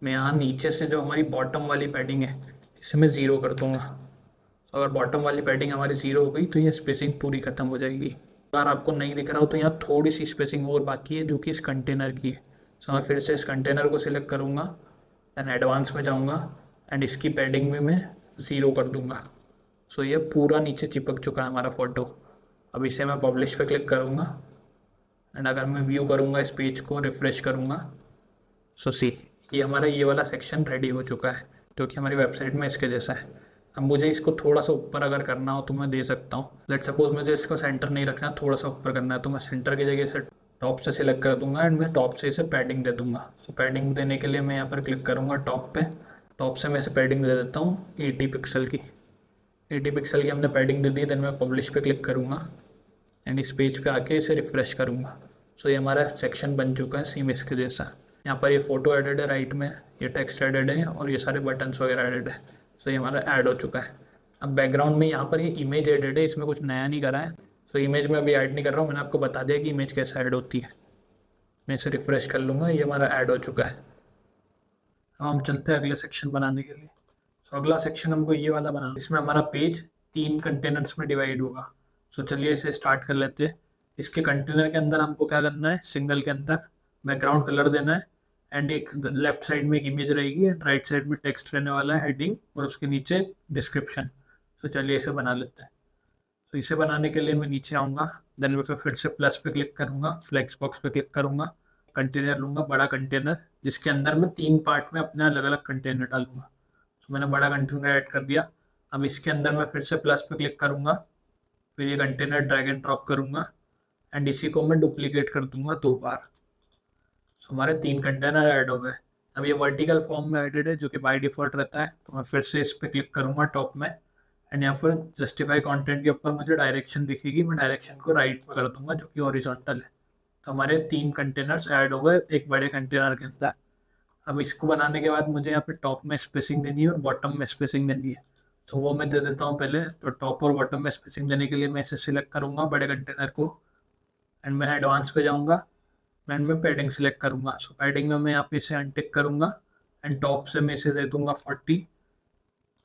मैं यहाँ नीचे से जो हमारी बॉटम वाली पैडिंग है इसे मैं ज़ीरो कर दूँगा। तो अगर बॉटम वाली पैडिंग हमारी ज़ीरो हो गई तो ये स्पेसिंग पूरी ख़त्म हो जाएगी। अगर आपको नहीं दिख रहा हो तो यहाँ थोड़ी सी स्पेसिंग और बाकी है जो कि इस कंटेनर की है। सो मैं फिर से इस कंटेनर को सिलेक्ट करूँगा, दैन एडवांस में जाऊँगा एंड इसकी पैडिंग में मैं ज़ीरो कर दूँगा। सो ये पूरा नीचे चिपक चुका है हमारा फ़ोटो। अब इसे मैं पब्लिश पे क्लिक करूँगा एंड अगर मैं व्यू करूँगा इस पेज को, रिफ़्रेश करूँगा, सो सी ये हमारा ये वाला सेक्शन रेडी हो चुका है जो कि हमारी वेबसाइट में इसके जैसा है। अब मुझे इसको थोड़ा सा ऊपर अगर करना हो तो मैं दे सकता हूँ। लेट सपोज मुझे इसको सेंटर नहीं रखना, थोड़ा सा ऊपर करना है, तो मैं सेंटर की जगह से टॉप से सिलेक्ट कर दूंगा एंड मैं टॉप से इसे पैडिंग दे दूंगा। सो पैडिंग देने के लिए मैं यहाँ पर क्लिक करूँगा टॉप पे, टॉप से मैं इसे पैडिंग दे देता हूँ 80 पिक्सल की। 80 पिक्सल की हमने पैडिंग दे दी। देन मैं पब्लिश पे क्लिक करूँगा एंड इस पेज पे आके इसे रिफ़्रेश करूँगा। सो ये हमारा सेक्शन बन चुका है सेम इसके जैसा। यहाँ पर ये फ़ोटो एडेड है राइट में, ये टेक्स्ट एडेड है और ये सारे बटन्स वगैरह एडेड है। सो ये हमारा ऐड हो चुका है। अब बैकग्राउंड में यहाँ पर ये इमेज एडेड है, इसमें कुछ नया नहीं करा है। सो इमेज में अभी ऐड नहीं कर रहा हूँ, मैंने आपको बता दिया कि इमेज कैसे ऐड होती है। मैं इसे रिफ़्रेश कर लूँगा, ये हमारा ऐड हो चुका है। अब हम चलते हैं अगले सेक्शन बनाने के लिए। सो अगला सेक्शन हमको ये वाला बनाना, इसमें हमारा पेज 3 कंटेनर्स में डिवाइड होगा। सो चलिए इसे स्टार्ट कर लेते हैं। इसके कंटेनर के अंदर हमको क्या करना है, सिंगल के अंदर बैकग्राउंड कलर देना है एंड एक लेफ्ट साइड में एक इमेज रहेगी एंड राइट साइड में टेक्स्ट रहने वाला है, हेडिंग, और उसके नीचे डिस्क्रिप्शन। तो चलिए इसे बना लेते हैं। तो इसे बनाने के लिए मैं नीचे आऊँगा, देन मैं फिर से प्लस पे क्लिक करूँगा, फ्लेक्स बॉक्स पे क्लिक करूँगा, कंटेनर लूँगा, बड़ा कंटेनर, जिसके अंदर मैं 3 पार्ट में अपने अलग अलग कंटेनर डालूंगा। तो मैंने बड़ा कंटेनर ऐड कर दिया। अब इसके अंदर मैं फिर से प्लस पे क्लिक करूँगा, फिर ये कंटेनर ड्रैग एंड ड्रॉप करूँगा एंड इसी को मैं डुप्लीकेट कर दूंगा 2 बार। तो हमारे 3 कंटेनर ऐड हो गए। अब ये वर्टिकल फॉर्म में एडेड है जो कि बाय डिफ़ॉल्ट रहता है। तो मैं फिर से इस पर क्लिक करूँगा टॉप में एंड यहाँ पर जस्टिफाई कंटेंट के ऊपर मुझे डायरेक्शन दिखेगी, मैं डायरेक्शन को राइट में कर दूंगा जो कि हॉरिजॉन्टल है। तो हमारे 3 कंटेनर्स ऐड हो गए एक बड़े कंटेनर के अंदर। अब इसको बनाने के बाद मुझे यहाँ पे टॉप में स्पेसिंग देनी है और बॉटम में स्पेसिंग देनी है, तो वो मैं दे देता हूँ पहले। तो टॉप और बॉटम में स्पेसिंग देने के लिए मैं इसे सिलेक्ट करूँगा बड़े कंटेनर को एंड मैं एडवांस पे जाऊँगा, मैं पैडिंग सिलेक्ट करूँगा। सो पैडिंग में मैं यहाँ पे इसे अनटिक करूँगा एंड टॉप से मैं इसे दे दूँगा 40।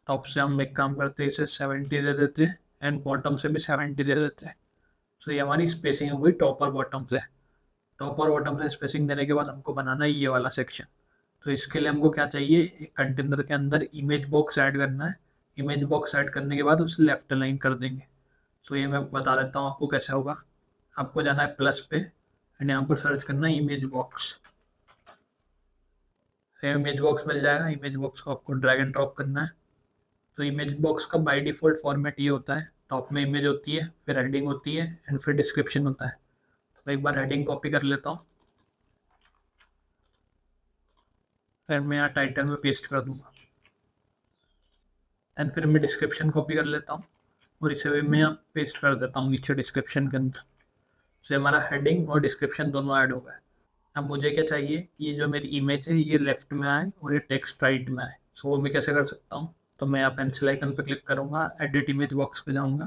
टॉप से हम एक काम करते हैं, इसे 70 दे देते हैं एंड बॉटम से भी 70 दे देते हैं। सो ये हमारी स्पेसिंग हो गई टॉप और बॉटम से। टॉप और बॉटम से स्पेसिंग देने के बाद हमको बनाना है ये वाला सेक्शन। तो इसके लिए हमको क्या चाहिए, एक कंटेनर के अंदर इमेज बॉक्स ऐड करना है। इमेज बॉक्स ऐड करने के बाद उसे लेफ्ट अलाइन कर देंगे। सो ये मैं बता देता हूँ आपको कैसे होगा। आपको जाना है प्लस पे एंड यहाँ पर सर्च करना है इमेज बॉक्स। इमेज बॉक्स मिल जाएगा। इमेज बॉक्स को आपको ड्रैग एंड ड्रॉप करना है। तो इमेज बॉक्स का बाय डिफ़ॉल्ट फॉर्मेट ये होता है, टॉप में इमेज होती है, फिर हेडिंग होती है एंड फिर डिस्क्रिप्शन होता है। तो एक बार हेडिंग कॉपी कर लेता हूँ, फिर मैं यहाँ टाइटल में पेस्ट कर दूंगा एंड फिर मैं डिस्क्रिप्शन कॉपी कर लेता हूँ और इसे भी मैं यहाँ पेस्ट कर देता हूँ नीचे डिस्क्रिप्शन के अंदर। से हमारा हेडिंग और डिस्क्रिप्शन दोनों ऐड हो गए। अब मुझे क्या चाहिए कि ये जो मेरी इमेज है ये लेफ्ट में आए और ये टेक्स्ट राइट में आए। सो वो मैं कैसे कर सकता हूँ? तो मैं यहाँ पेंसिल आइकन पर क्लिक करूँगा, एडिट इमेज बॉक्स पे जाऊँगा,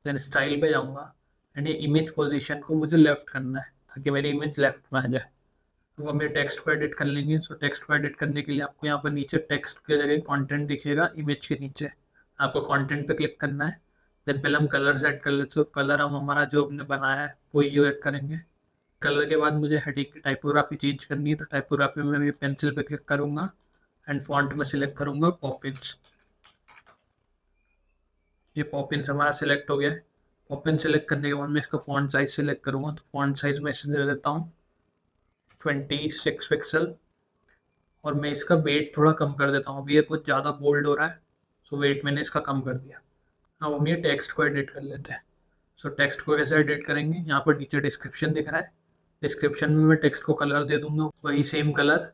देन स्टाइल पे जाऊँगा एंड ये इमेज पोजीशन को मुझे लेफ्ट करना है ताकि मेरी इमेज लेफ्ट में आ जाए। तो हम ये टेक्स्ट को एडिट कर लेंगे। सो टेक्स्ट को एडिट करने के लिए आपको यहाँ पर नीचे टेक्स्ट के जगह कंटेंट दिखेगा, इमेज के नीचे आपको कंटेंट पे क्लिक करना है। देन पहले हम कलर सेट कर लेते हैं। कलर हम हमारा जो हमने बनाया है वही यूज करेंगे। कलर के बाद मुझे हेडिंग की टाइपोग्राफी चेंज करनी है, तो टाइपोग्राफी में मैं पेंसिल पे क्लिक करूंगा एंड फॉन्ट में सिलेक्ट करूंगा पॉपिंस। ये पॉपिंस हमारा सिलेक्ट हो गया है। पॉपिन सिलेक्ट करने के बाद मैं इसका फॉन्ट साइज सिलेक्ट करूंगा, तो फॉन्ट साइज में इसे दे देता हूँ 26 पिक्सल और मैं इसका वेट थोड़ा कम कर देता हूँ। अभी ये कुछ ज़्यादा बोल्ड हो रहा है, सो वेट मैंने इसका कम कर दिया। अब हम ये टेक्स्ट को एडिट कर लेते हैं। सो टेक्स्ट को कैसे एडिट करेंगे? यहाँ पर नीचे डिस्क्रिप्शन दिख रहा है, डिस्क्रिप्शन में मैं टेक्स्ट को कलर दे दूंगा, वही सेम कलर।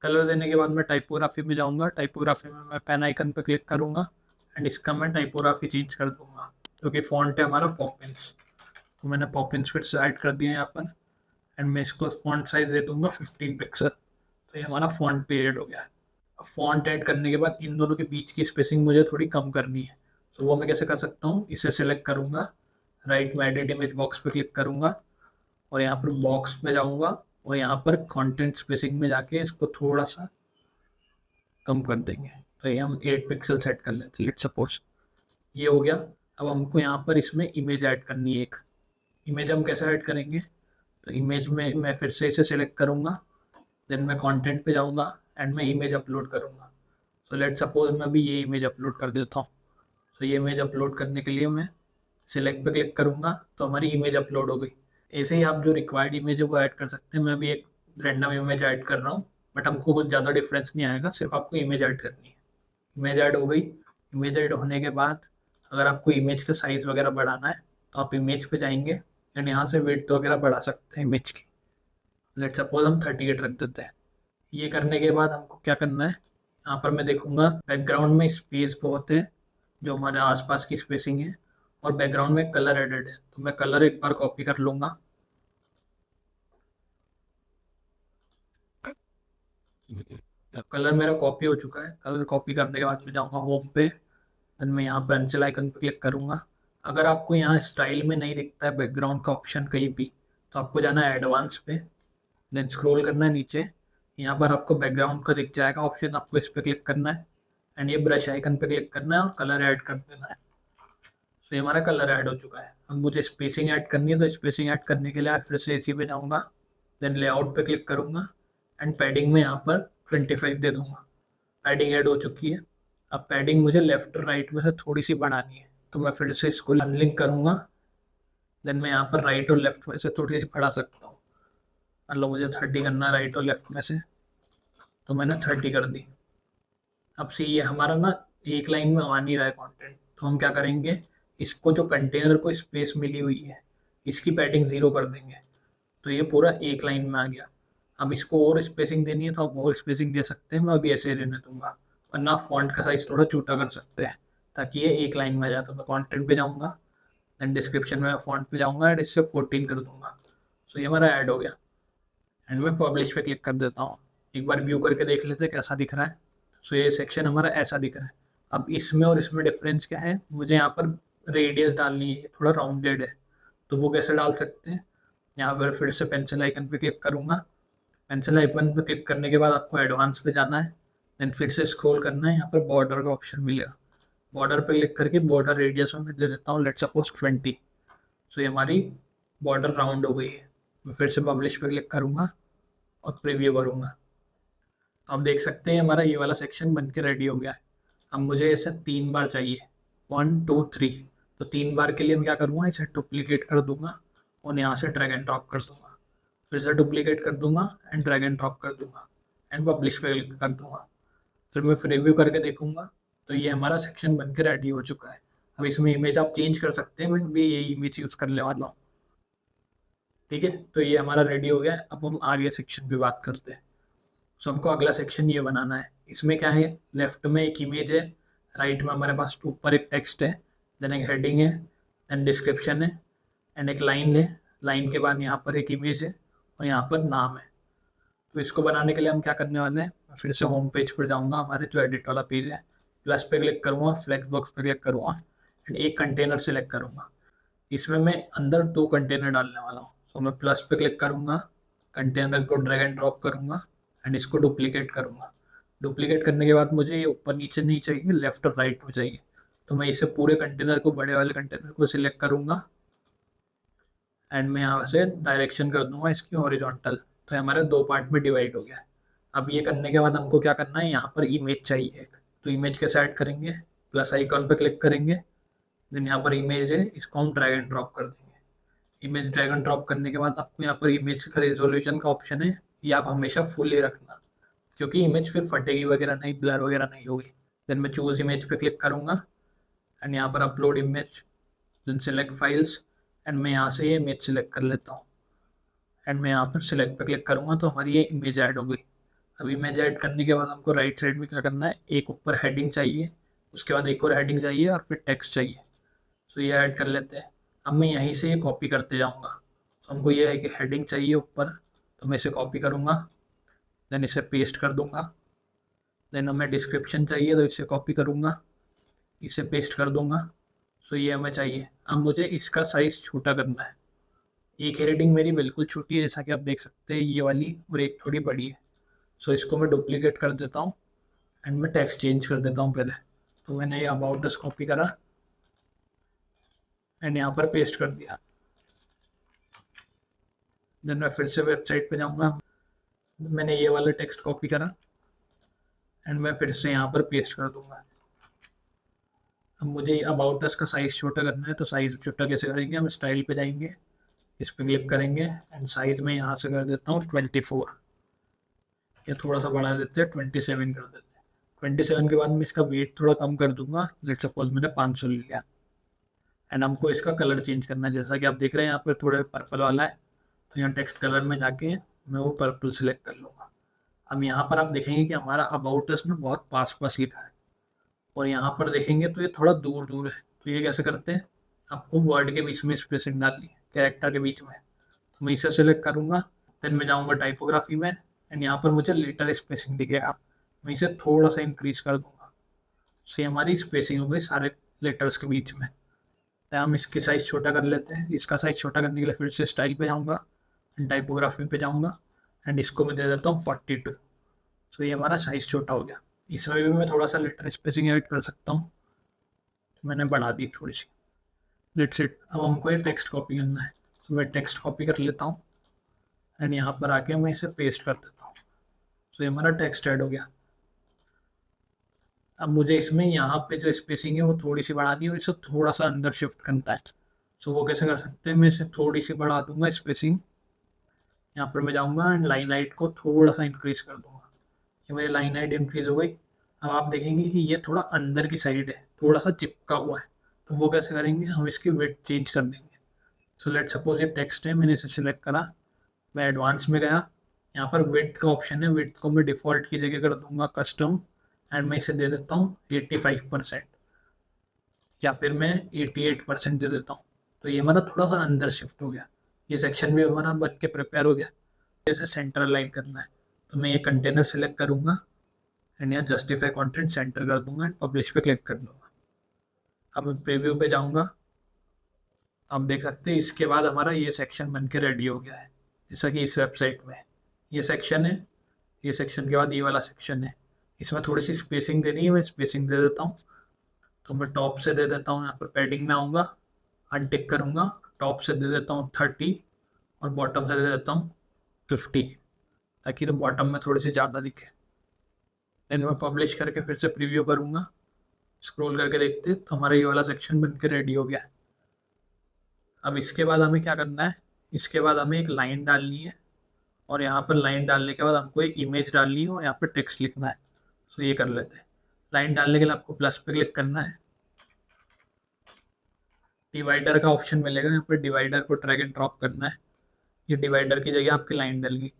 कलर देने के बाद मैं टाइपोग्राफी में जाऊंगा, टाइपोग्राफी में मैं पेन आइकन पर क्लिक करूंगा एंड इसका मैं टाइपोग्राफी चेंज कर दूंगा, क्योंकि फॉन्ट है हमारा पॉपिंस। तो मैंने पॉपिंस फिर से ऐड कर दिया यहाँ पर एंड मैं इसको फॉन्ट साइज दे दूंगा 15 पिक्सल। तो ये हमारा फॉन्ट पे ऐड हो गया है। अब फॉन्ट ऐड करने के बाद इन दोनों के बीच की स्पेसिंग मुझे थोड़ी कम करनी है। तो वो मैं कैसे कर सकता हूँ? इसे सिलेक्ट करूंगा, राइट में एडिट इमेज बॉक्स पे क्लिक करूंगा और यहाँ पर बॉक्स में जाऊंगा और यहाँ पर कंटेंट स्पेसिंग में जाके इसको थोड़ा सा कम कर देंगे। तो ये हम 8 पिक्सल सेट कर लेते हैं, लेट्स सपोज ये हो गया। अब हमको यहाँ पर इसमें इमेज ऐड करनी है। एक इमेज हम कैसे ऐड करेंगे? तो इमेज में मैं फिर से इसे सिलेक्ट करूंगा, देन मैं कंटेंट पे जाऊंगा एंड मैं इमेज अपलोड करूंगा। सो लेट सपोज मैं अभी ये इमेज अपलोड कर देता हूँ। तो ये इमेज अपलोड करने के लिए मैं सिलेक्ट पे क्लिक करूंगा, तो हमारी इमेज अपलोड हो गई। ऐसे ही आप जो रिक्वायर्ड इमेज है वो ऐड कर सकते हैं। मैं अभी एक रैंडम इमेज ऐड कर रहा हूँ, बट हमको कुछ ज़्यादा डिफरेंस नहीं आएगा, सिर्फ आपको इमेज ऐड करनी है। इमेज ऐड हो गई। इमेज ऐड होने के बाद अगर आपको इमेज का साइज वगैरह बढ़ाना है तो आप इमेज पे जाएंगे एंड यहाँ से विड्थ वगैरह बढ़ा सकते हैं इमेज की। लेट सपोज हम 38 रख देते हैं। ये करने के बाद हमको क्या करना है? यहाँ पर मैं देखूंगा बैकग्राउंड में स्पेस बहुत है, जो हमारे आसपास की स्पेसिंग है, और बैकग्राउंड में कलर एडेड है। तो मैं कलर एक बार कॉपी कर लूंगा। कलर मेरा कॉपी हो चुका है। कलर कॉपी करने के बाद मैं जाऊँगा होम पे, देन मैं यहाँ पेंसिल आइकन पे क्लिक करूँगा। अगर आपको यहाँ स्टाइल में नहीं दिखता है बैकग्राउंड का ऑप्शन कहीं भी, तो आपको जाना है एडवांस पे, देन स्क्रॉल करना है नीचे। यहाँ पर आपको बैकग्राउंड का दिख जाएगा ऑप्शन, आपको इस पर क्लिक करना है एंड ये ब्रश आइकन पे क्लिक करना है और कलर ऐड कर देना है। तो ये हमारा कलर ऐड हो चुका है। अब मुझे स्पेसिंग ऐड करनी है, तो स्पेसिंग ऐड करने के लिए फिर से इसी पे जाऊँगा, देन लेआउट पे क्लिक करूँगा एंड पैडिंग में यहाँ पर 25 दे दूँगा। पैडिंग ऐड हो चुकी है। अब पैडिंग मुझे लेफ्ट और राइट में से थोड़ी सी बढ़ानी है, तो मैं फिर से इसको अनलिंक करूँगा, देन मैं यहाँ पर राइट और लेफ्ट में से थोड़ी सी बढ़ा सकता हूँ। मतलब मुझे 30 करना है राइट और लेफ्ट में से, तो मैंने 30 कर दी। अब सी ये हमारा ना एक लाइन में आ नहीं रहा है कंटेंट, तो हम क्या करेंगे? इसको जो कंटेनर को स्पेस मिली हुई है इसकी पैडिंग 0 कर देंगे, तो ये पूरा एक लाइन में आ गया। अब इसको और स्पेसिंग देनी है तो आप और स्पेसिंग दे सकते हैं, मैं अभी ऐसे रहने दूंगा, वरना फॉन्ट का साइज थोड़ा छोटा कर सकते हैं ताकि ये एक लाइन में आ जाए। तो मैं कंटेंट पे जाऊंगा, देन डिस्क्रिप्शन में फॉन्ट पे जाऊंगा एंड इससे 14 कर दूंगा। सो ये हमारा ऐड हो गया एंड मैं पब्लिश पे क्लिक कर देता हूँ। एक बार व्यू करके देख लेते हैं कैसा दिख रहा है। सो ये सेक्शन हमारा ऐसा दिख रहा है। अब इसमें और इसमें डिफरेंस क्या है? मुझे यहाँ पर रेडियस डालनी है, थोड़ा राउंडेड है, तो वो कैसे डाल सकते हैं? यहाँ पर फिर से पेंसिल आइकन पे क्लिक करूँगा। पेंसिल आइकन पे क्लिक करने के बाद आपको एडवांस पे जाना है, देन फिर से स्क्रॉल करना है। यहाँ पर बॉर्डर का ऑप्शन मिलेगा, बॉर्डर पे क्लिक करके बॉर्डर रेडियस में दे देता हूँ लेट सपोज 20। सो ये हमारी बॉर्डर राउंड हो गई है। मैं फिर से पब्लिश पे क्लिक करूँगा और प्रीव्यू करूँगा। आप देख सकते हैं हमारा ये वाला सेक्शन बन के रेडी हो गया है। अब मुझे ऐसा 3 बार चाहिए, 1 2 3। तो 3 बार के लिए मैं क्या करूँगा? इसे डुप्लीकेट कर दूंगा और यहाँ से ड्रैग एंड ड्रॉप कर दूंगा, फिर से डुप्लीकेट कर दूंगा एंड ड्रैग एंड ड्रॉप कर दूंगा एंड पब्लिश पे क्लिक कर दूंगा। फिर मैं प्रीव्यू करके देखूंगा तो ये हमारा सेक्शन बन के रेडी हो चुका है। अब इसमें इमेज आप चेंज कर सकते हैं, मैं भी यही इमेज यूज़ करने वाला हूँ। ठीक है, तो ये हमारा रेडी हो गया है। अब हम आगे सेक्शन पे बात करते हैं। सो हमको अगला सेक्शन ये बनाना है। इसमें क्या है, लेफ्ट में एक इमेज है, राइट में हमारे पास ऊपर एक टेक्स्ट है, देन एक हेडिंग है, देन डिस्क्रिप्शन है, एंड एक लाइन है। लाइन के बाद यहाँ पर एक इमेज है और यहाँ पर नाम है। तो इसको बनाने के लिए हम क्या करने वाले हैं, मैं फिर से होम पेज पर जाऊँगा, हमारे जो एडिट वाला पेज है, प्लस पे क्लिक करूँगा, फ्लेक्स बॉक्स पे क्लिक करूँगा एंड एक कंटेनर सेलेक्ट करूँगा। इसमें मैं अंदर 2 कंटेनर डालने वाला हूँ। तो मैं प्लस पे क्लिक करूँगा, कंटेनर को ड्रैग एंड ड्रॉप करूँगा एंड इसको डुप्लीकेट करूँगा। डुप्लीकेट करने के बाद मुझे ये ऊपर नीचे नहीं चाहिए, लेफ्ट और राइट में चाहिए। तो मैं इसे पूरे कंटेनर को, बड़े वाले कंटेनर को सिलेक्ट करूँगा एंड मैं यहाँ से डायरेक्शन कर दूंगा इसकी हॉरिजॉन्टल। तो हमारे 2 पार्ट में डिवाइड हो गया। अब ये करने के बाद हमको क्या करना है, यहाँ पर इमेज चाहिए एक। तो इमेज कैसे ऐड करेंगे, प्लस आइकॉन पर क्लिक करेंगे, देन यहाँ पर इमेज है, इसको हम ड्रैग एंड ड्रॉप कर देंगे। इमेज ड्रैग एंड ड्रॉप करने के बाद आपको यहाँ पर इमेज का रेजोल्यूशन का ऑप्शन है, ये आप हमेशा फुल ही रखना, क्योंकि इमेज फिर फटेगी वगैरह नहीं, ब्लर वगैरह नहीं होगी। देन मैं चूज इमेज पे क्लिक करूँगा एंड यहाँ पर upload image, then select files and मैं यहाँ से ये इमेज सेलेक्ट कर लेता हूँ एंड मैं यहाँ पर सिलेक्ट पे क्लिक करूँगा तो हमारी ये इमेज ऐड हो गई। अब इमेज ऐड करने के बाद हमको राइट साइड में क्या करना है, एक ऊपर हेडिंग चाहिए, उसके बाद एक और हेडिंग चाहिए और फिर टेक्स्ट चाहिए। तो ये ऐड कर लेते हैं। अब मैं यहीं से ये कॉपी करते जाऊँगा। तो हमको ये है कि हेडिंग चाहिए ऊपर, तो मैं इसे कॉपी करूँगा, देन इसे पेस्ट कर दूँगा। देन हमें डिस्क्रिप्शन चाहिए तो इसे कॉपी करूँगा, इसे पेस्ट कर दूँगा। सो ये हमें चाहिए। अब मुझे इसका साइज़ छोटा करना है। एक हेडिंग मेरी बिल्कुल छोटी है, जैसा कि आप देख सकते हैं ये वाली, और एक थोड़ी बड़ी है। सो इसको मैं डुप्लीकेट कर देता हूँ एंड मैं टेक्स्ट चेंज कर देता हूँ पहले। तो मैंने ये अबाउट अस कॉपी करा एंड यहाँ पर पेस्ट कर दिया। देन मैं फिर से वेबसाइट पे जाऊँगा, मैंने ये वाला टेक्स्ट कॉपी करा एंड मैं फिर से यहाँ पर पेस्ट कर दूँगा। अब मुझे अबाउट अस का साइज़ छोटा करना है, तो साइज़ छोटा कैसे करेंगे, हम स्टाइल पे जाएंगे, इस पर क्लिक करेंगे एंड साइज़ में यहाँ से कर देता हूँ 24, या थोड़ा सा बढ़ा देते हैं 27 कर देते हैं। 27 के बाद मैं इसका वेट थोड़ा कम कर दूंगा, लेट सपोज मैंने 500 ले लिया। एंड हमको इसका कलर चेंज करना है, जैसा कि आप देख रहे हैं यहाँ पर थोड़ा पर्पल वाला है, तो यहाँ टेक्स्ट कलर में जाके मैं वो पर्पल सेलेक्ट कर लूँगा। अब यहाँ पर आप देखेंगे कि हमारा अबाउट अस में बहुत पास पास लिखा है, और यहाँ पर देखेंगे तो ये थोड़ा दूर दूर है। तो ये कैसे करते हैं, आपको वर्ड के बीच में स्पेसिंग डालनी है, कैरेक्टर के बीच में। तो मैं इसे सेलेक्ट करूँगा, देन मैं जाऊँगा टाइपोग्राफी में एंड यहाँ पर मुझे लेटर स्पेसिंग दिखेगा, मैं इसे थोड़ा सा इंक्रीज कर दूंगा। से हमारी स्पेसिंग हो गई सारे लेटर्स के बीच में। तो हम इसकी साइज़ छोटा कर लेते हैं। इसका साइज़ छोटा करने के लिए फिर से स्टाइल पे जाऊँगा, टाइपोग्राफी पे जाऊँगा एंड इसको मैं दे देता हूँ 42। सो ये हमारा साइज़ छोटा हो गया। इसमें भी मैं थोड़ा सा लेटर स्पेसिंग ऐड कर सकता हूँ, तो मैंने बढ़ा दी थोड़ी सी। Let's it. अब हमको ये टेक्स्ट कॉपी करना है, तो मैं टेक्स्ट कॉपी कर लेता हूँ एंड यहाँ पर आके मैं इसे पेस्ट कर देता हूँ। तो ये हमारा टेक्स्ट ऐड हो गया। अब मुझे इसमें यहाँ पे जो स्पेसिंग है वो थोड़ी सी बढ़ानी है और इसे थोड़ा सा अंदर शिफ्ट करना है। सो वो कैसे कर सकते हैं, मैं इसे थोड़ी सी बढ़ा दूंगा स्पेसिंग। यहाँ पर मैं जाऊँगा एंड लाइन हाइट को थोड़ा सा इंक्रीज कर दूंगा। ये मेरी लाइन हाइट इंक्रीज हो गई। अब आप देखेंगे कि ये थोड़ा अंदर की साइड है, थोड़ा सा चिपका हुआ है। तो वो कैसे करेंगे, हम इसकी विड्थ चेंज कर देंगे। सो लेट सपोज ये टेक्स्ट है, मैंने इसे सिलेक्ट करा, मैं एडवांस में गया, यहाँ पर विड्थ का ऑप्शन है, विड्थ को मैं डिफ़ॉल्ट की जगह कर दूंगा कस्टम एंड मैं इसे दे देता हूँ 85%, या फिर मैं 88% दे देता हूँ। तो ये हमारा थोड़ा सा अंदर शिफ्ट हो गया। ये सेक्शन भी हमारा बन के प्रिपेयर हो गया। जैसे सेंटर लाइन करना है, तो मैं ये कंटेनर सेलेक्ट करूँगा एंड यहाँ जस्टिफाई कंटेंट सेंटर कर दूंगा एंड पब्लिश पे क्लिक कर दूंगा। अब मैं प्रीव्यू पे जाऊँगा, आप देख सकते हैं इसके बाद हमारा ये सेक्शन बन के रेडी हो गया है, जैसा कि इस वेबसाइट में ये सेक्शन है। ये सेक्शन के बाद ये वाला सेक्शन है, इसमें थोड़ी सी स्पेसिंग देनी है, मैं स्पेसिंग दे देता हूँ। तो मैं टॉप से दे देता हूँ, यहाँ पर पैडिंग में आऊँगा, अनटिक करूँगा, टॉप से दे देता हूँ 30 और बॉटम से दे देता हूँ 50, ताकि तो बॉटम में थोड़ी सी ज़्यादा दिखे। देन मैं पब्लिश करके फिर से प्रीव्यू करूँगा, स्क्रॉल करके देखते तो हमारा ये वाला सेक्शन बन के रेडी हो गया है। अब इसके बाद हमें क्या करना है, इसके बाद हमें एक लाइन डालनी है, और यहाँ पर लाइन डालने के बाद हमको एक इमेज डालनी है और यहाँ पर टेक्स्ट लिखना है। तो ये कर लेते हैं। लाइन डालने के लिए आपको प्लस पे क्लिक करना है, डिवाइडर का ऑप्शन मिलेगा, यहाँ पर डिवाइडर को ड्रैग एंड ड्रॉप करना है। ये डिवाइडर की जगह आपकी लाइन डल गई।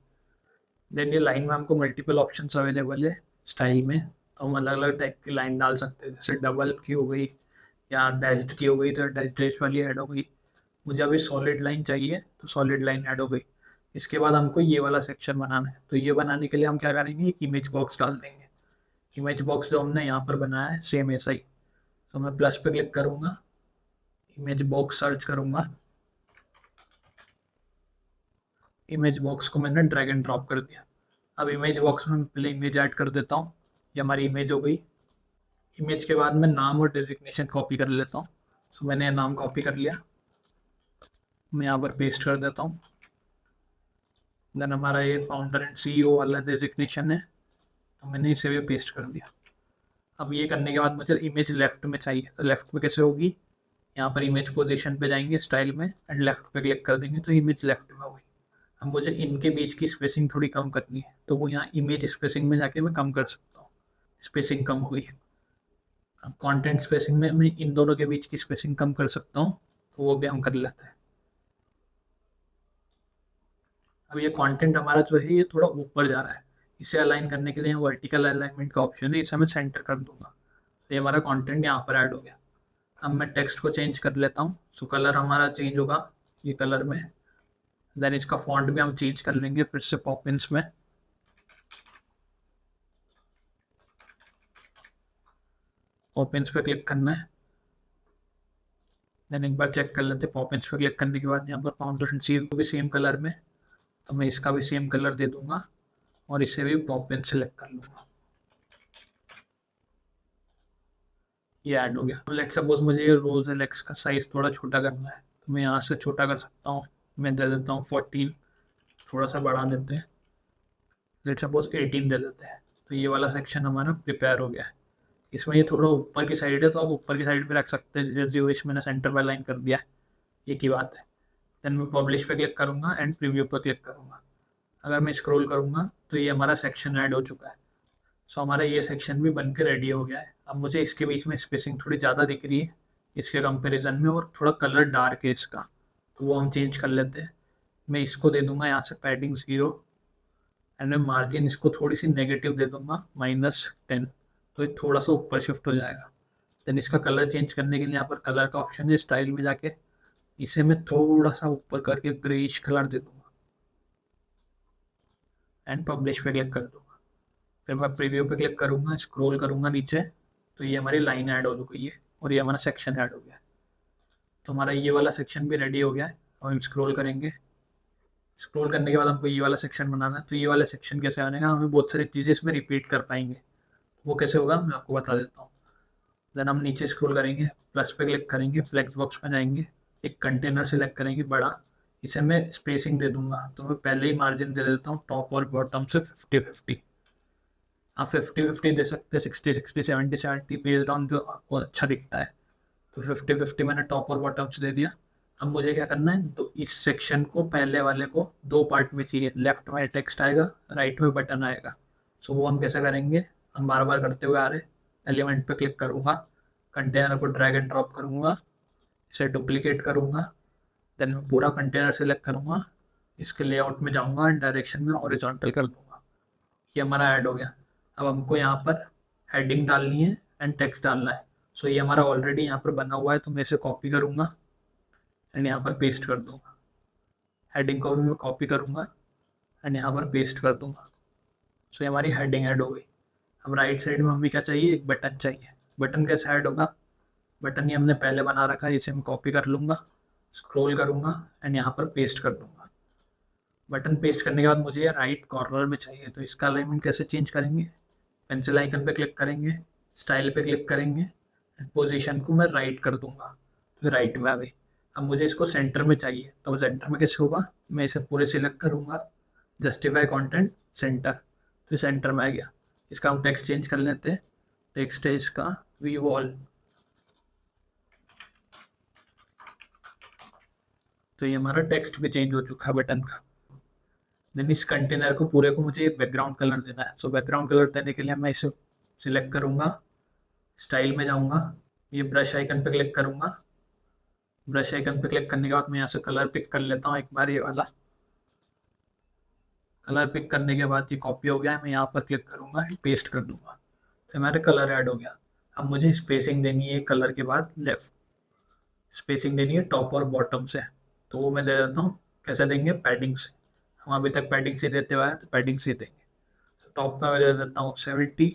देन ये लाइन में हमको मल्टीपल ऑप्शंस अवेलेबल है स्टाइल में, तो हम अलग अलग टाइप की लाइन डाल सकते हैं, जैसे डबल की हो गई या डैश्ड की हो गई, तो डैश डैश वाली ऐड हो गई। मुझे अभी सॉलिड लाइन चाहिए तो सॉलिड लाइन ऐड हो गई। इसके बाद हमको ये वाला सेक्शन बनाना है, तो ये बनाने के लिए हम क्या करेंगे, एक इमेज बॉक्स डाल देंगे। इमेज बॉक्स जो हमने यहाँ पर बनाया है सेम ऐसा ही, तो मैं प्लस पे क्लिक करूँगा, इमेज बॉक्स सर्च करूँगा, इमेज बॉक्स को मैंने ड्रैग एंड ड्रॉप कर दिया। अब इमेज बॉक्स में पहले इमेज ऐड कर देता हूँ, ये हमारी इमेज हो गई। इमेज के बाद मैं नाम और डेजिग्नेशन कॉपी कर लेता हूँ, तो मैंने नाम कॉपी कर लिया, मैं यहाँ पर पेस्ट कर देता हूँ। देन हमारा ये फाउंडर एंड सीईओ वाला डेजिग्नेशन है, तो मैंने इसे भी पेस्ट कर दिया। अब ये करने के बाद मुझे इमेज लेफ्ट में चाहिए, तो लेफ्ट में कैसे होगी, यहाँ पर इमेज पोजीशन पे जाएंगे स्टाइल में एंड लेफ्ट पे क्लिक कर देंगे, तो इमेज लेफ्ट में होगी। अब मुझे इनके बीच की स्पेसिंग थोड़ी कम करनी है, तो वो यहाँ इमेज स्पेसिंग में जाके मैं कम कर सकता हूँ। स्पेसिंग कम हुई। अब कंटेंट स्पेसिंग में मैं इन दोनों के बीच की स्पेसिंग कम कर सकता हूँ, तो वो भी हम कर लेते हैं। अब ये कंटेंट हमारा जो है ये थोड़ा ऊपर जा रहा है, इसे अलाइन करने के लिए वर्टिकल अलाइनमेंट का ऑप्शन है, इसे मैं सेंटर कर दूंगा, तो ये हमारा कंटेंट यहाँ पर ऐड हो गया। अब मैं टेक्स्ट को चेंज कर लेता हूँ, सो कलर हमारा चेंज होगा ये कलर में। देन इसका फॉन्ट भी हम चेंज कर लेंगे फिर से पॉपिंस में। पॉपिंस पे क्लिक करना है। देन एक बार चेक कर लेते हैं, पॉपिंस पे क्लिक करने के बाद यहाँ पर फाउंडेशन सी को भी सेम कलर में, तो मैं इसका भी सेम कलर दे दूंगा और इसे भी पॉपिंस सेलेक्ट कर लूंगा। ये ऐड हो गया। लेट्स सपोज मुझे ये रोज एलेक्स का साइज थोड़ा छोटा करना है, तो मैं यहाँ से छोटा कर सकता हूँ। मैं दे देता हूँ 14, थोड़ा सा बढ़ा देते हैं, लेट्स सपोज 18 दे देते हैं। तो ये वाला सेक्शन हमारा प्रिपेयर हो गया है। इसमें ये थोड़ा ऊपर की साइड है, तो आप ऊपर की साइड पे रख सकते हैं, जैसे वो मैंने सेंटर पे लाइन कर दिया है, ये की बात है। देन मैं पब्लिश पे क्लिक करूँगा एंड प्रीव्यू पर क्लिक करूँगा। अगर मैं स्क्रॉल करूँगा तो ये हमारा सेक्शन ऐड हो चुका है। सो हमारा ये सेक्शन भी बन के रेडी हो गया है। अब मुझे इसके बीच में स्पेसिंग थोड़ी ज़्यादा दिख रही है इसके कंपैरिजन में, और थोड़ा कलर डार्क है इसका, तो वो हम चेंज कर लेते हैं। मैं इसको दे दूंगा यहाँ से पैडिंग 0 एंड मैं मार्जिन इसको थोड़ी सी नेगेटिव दे दूंगा -10, तो ये थोड़ा सा ऊपर शिफ्ट हो जाएगा। देन इसका कलर चेंज करने के लिए यहाँ पर कलर का ऑप्शन है, स्टाइल में जाके इसे मैं थोड़ा सा ऊपर करके ग्रेइश कलर दे दूंगा एंड पब्लिश पे क्लिक कर दूंगा। फिर मैं प्रीव्यू पे क्लिक करूंगा, स्क्रॉल करूंगा नीचे, तो ये हमारी लाइन ऐड हो गई है और ये हमारा सेक्शन ऐड हो गया है। तो हमारा ये वाला सेक्शन भी रेडी हो गया है। और हम स्क्रॉल करेंगे, स्क्रॉल करने के बाद हमको ये वाला सेक्शन बनाना है। तो ये वाला सेक्शन कैसे बनेगा, हमें बहुत सारी चीज़ें इसमें रिपीट कर पाएंगे, वो कैसे होगा मैं आपको बता देता हूँ। देन हम नीचे स्क्रॉल करेंगे, प्लस पे क्लिक करेंगे, फ्लेक्स बॉक्स में जाएंगे, एक कंटेनर सेलेक्ट करेंगे बड़ा, इसे मैं स्पेसिंग दे दूंगा। तो मैं पहले ही मार्जिन दे देता हूँ टॉप और बॉटम से 50-50। आप 50-50 दे सकते हैं, 60-60, 70-70 बेस्ड ऑन जो आपको अच्छा दिखता है। तो 50-50 मैंने टॉप और बॉटम से दे दिया। अब मुझे क्या करना है, तो इस सेक्शन को पहले वाले को दो पार्ट में चाहिए, लेफ्ट में टेक्स्ट आएगा, राइट में बटन आएगा। सो वो हम कैसे करेंगे, हम बार बार करते हुए आ रहे। एलिमेंट पे क्लिक करूँगा, कंटेनर को ड्रैग एंड ड्रॉप करूँगा, इसे डुप्लीकेट करूँगा, देन मैं पूरा कंटेनर सेलेक्ट करूँगा, इसके लेआउट में जाऊँगा एंड डायरेक्शन में हॉरिजॉन्टल कर दूँगा। ये हमारा ऐड हो गया। अब हमको यहाँ पर हेडिंग डालनी है एंड टेक्स्ट डालना है। सो ये हमारा ऑलरेडी यहाँ पर बना हुआ है, तो मैं इसे कॉपी करूँगा एंड यहाँ पर पेस्ट कर दूँगा। हेडिंग को भी मैं कॉपी करूँगा एंड यहाँ पर पेस्ट कर दूँगा। सो ये हमारी हेडिंग ऐड हो गई। अब राइट साइड में हमें क्या चाहिए, एक बटन चाहिए। बटन कैसे ऐड होगा, बटन ये हमने पहले बना रखा है, इसे मैं कॉपी कर लूँगा, स्क्रॉल करूँगा एंड यहाँ पर पेस्ट कर दूँगा। बटन पेस्ट करने के बाद मुझे राइट कॉर्नर में चाहिए, तो इसका अलाइनमेंट कैसे चेंज करेंगे, पेंसिल आइकन पे क्लिक करेंगे, स्टाइल पे क्लिक करेंगे, पोजीशन को मैं राइट कर दूंगा, तो राइट में आ गई। अब मुझे इसको सेंटर में चाहिए, तो सेंटर में कैसे होगा, मैं इसे पूरे सिलेक्ट करूंगा, जस्टिफाई कंटेंट सेंटर, तो सेंटर में आ गया। इसका हम टेक्स्ट चेंज कर लेते हैं, टेक्स्ट है इसका व्यू ऑल, तो ये हमारा टेक्स्ट भी चेंज हो चुका है बटन का। देन इस कंटेनर को पूरे को मुझे बैकग्राउंड कलर देना है। सो बैकग्राउंड कलर देने के लिए मैं इसे सिलेक्ट करूंगा, स्टाइल में जाऊंगा, ये ब्रश आइकन पे क्लिक करूंगा, ब्रश आइकन पे क्लिक करने के बाद मैं यहाँ से कलर पिक कर लेता हूँ एक बार, ये वाला कलर पिक करने के बाद ये कॉपी हो गया है। मैं यहाँ पर क्लिक करूंगा, पेस्ट कर दूंगा, तो हमारे कलर ऐड हो गया। अब मुझे स्पेसिंग देनी है कलर के बाद लेफ्ट, स्पेसिंग देनी है टॉप और बॉटम से, तो वो मैं दे देता हूँ। कैसे देंगे? पैडिंग से। हम अभी तक पैडिंग से देते हुए आए तो पैडिंग से देंगे। तो टॉप में मैं दे देता हूँ 70,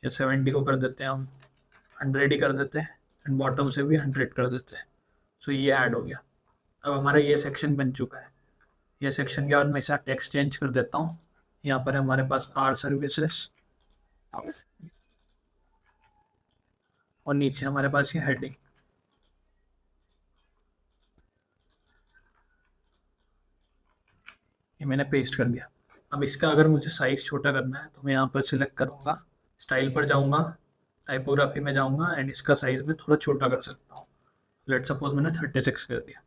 या 70 को कर देते हैं हम 100 ही कर देते हैं, एंड बॉटम से भी 100 कर देते हैं। सो ये ऐड हो गया। अब हमारा ये सेक्शन बन चुका है। ये सेक्शन के बाद मैं इसका टेक्स्ट चेंज कर देता हूँ। यहाँ पर हमारे पास आर सर्विसेज, और नीचे हमारे पास ये हेडिंग। ये मैंने पेस्ट कर दिया। अब इसका अगर मुझे साइज छोटा करना है तो मैं यहाँ पर सिलेक्ट करूँगा, स्टाइल पर जाऊँगा, टाइपोग्राफी में जाऊँगा, एंड इसका साइज में थोड़ा छोटा कर सकता हूँ। लेट सपोज मैंने 36 कर दिया,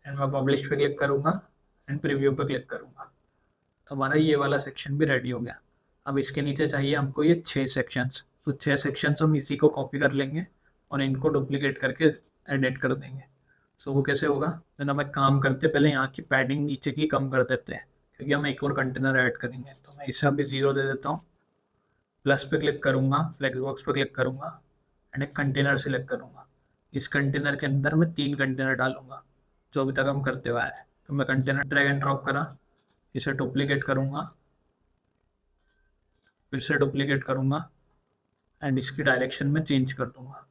एंड मैं पब्लिश पे क्लिक करूँगा एंड प्रीव्यू पे क्लिक करूँगा। तो हमारा ये वाला सेक्शन भी रेडी हो गया। अब इसके नीचे चाहिए हमको ये 6 सेक्शंस, तो 6 सेक्शंस हम इसी को कॉपी कर लेंगे और इनको डुप्लीकेट करके एडिट कर देंगे। सो वो कैसे होगा? तो ना मैं काम करते पहले यहाँ की पैडिंग नीचे की कम कर देते हैं, क्योंकि हम एक और कंटेनर ऐड करेंगे। तो मैं इसे अभी 0 दे देता हूँ, प्लस पे क्लिक करूँगा, फ्लेक्स बॉक्स पे क्लिक करूँगा, एंड एक कंटेनर सिलेक्ट करूँगा। इस कंटेनर के अंदर मैं 3 कंटेनर डालूंगा जो अभी तक हम करते हुए आए। तो मैं कंटेनर ड्रैग एंड ड्रॉप करा, इसे डुप्लीकेट करूँगा, फिर से डुप्लीकेट करूँगा, एंड इसकी डायरेक्शन में चेंज कर दूंगा।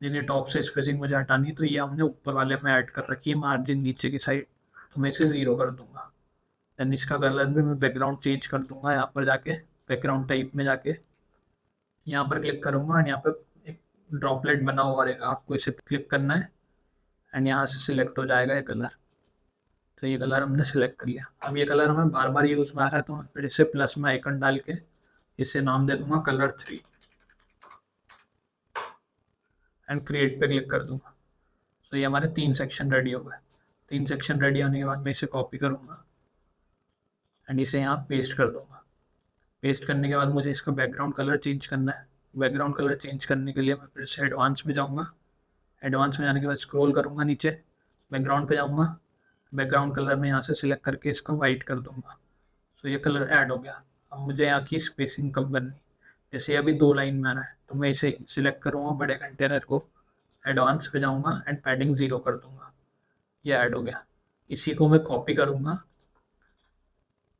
जिन्हें टॉप से स्पेसिंग मुझे हटानी है, तो ये हमने ऊपर वाले में ऐड कर रखी है, मार्जिन नीचे की साइड, तो मैं इसे 0 कर दूंगा। देन इसका कलर भी मैं बैकग्राउंड चेंज कर दूंगा। यहाँ पर जाके बैकग्राउंड टाइप में जाके यहाँ पर क्लिक करूंगा, एंड यहाँ पर एक ड्रॉपलेट बना हुआ रहेगा, आपको इसे क्लिक करना है, एंड यहाँ से सिलेक्ट हो जाएगा ये कलर। तो ये कलर हमने सिलेक्ट कर लिया। अब ये कलर हमें बार बार यूज में आ रहा है, तो मैं फिर इसे प्लस में आइकन डाल के इसे नाम दे दूंगा कलर 3, एंड क्रिएट पे क्लिक कर दूंगा। तो ये हमारे 3 सेक्शन रेडी हो गए। 3 सेक्शन रेडी होने के बाद मैं इसे कॉपी करूंगा एंड इसे यहाँ पेस्ट कर दूंगा। पेस्ट करने के बाद मुझे इसका बैकग्राउंड कलर चेंज करना है। बैकग्राउंड कलर चेंज करने के लिए मैं फिर से एडवांस में जाऊँगा। एडवांस में जाने के बाद स्क्रॉल करूँगा नीचे, बैकग्राउंड पे जाऊँगा, बैकग्राउंड कलर में यहाँ से सिलेक्ट करके इसका वाइट कर दूंगा। तो ये कलर ऐड हो गया। अब मुझे यहाँ की स्पेसिंग कम करनी, जैसे अभी 2 लाइन में आना है, तो मैं इसे सिलेक्ट करूँगा बड़े कंटेनर को, एडवांस पे जाऊँगा एंड पैडिंग 0 कर दूंगा। ये ऐड हो गया। इसी को मैं कॉपी करूँगा,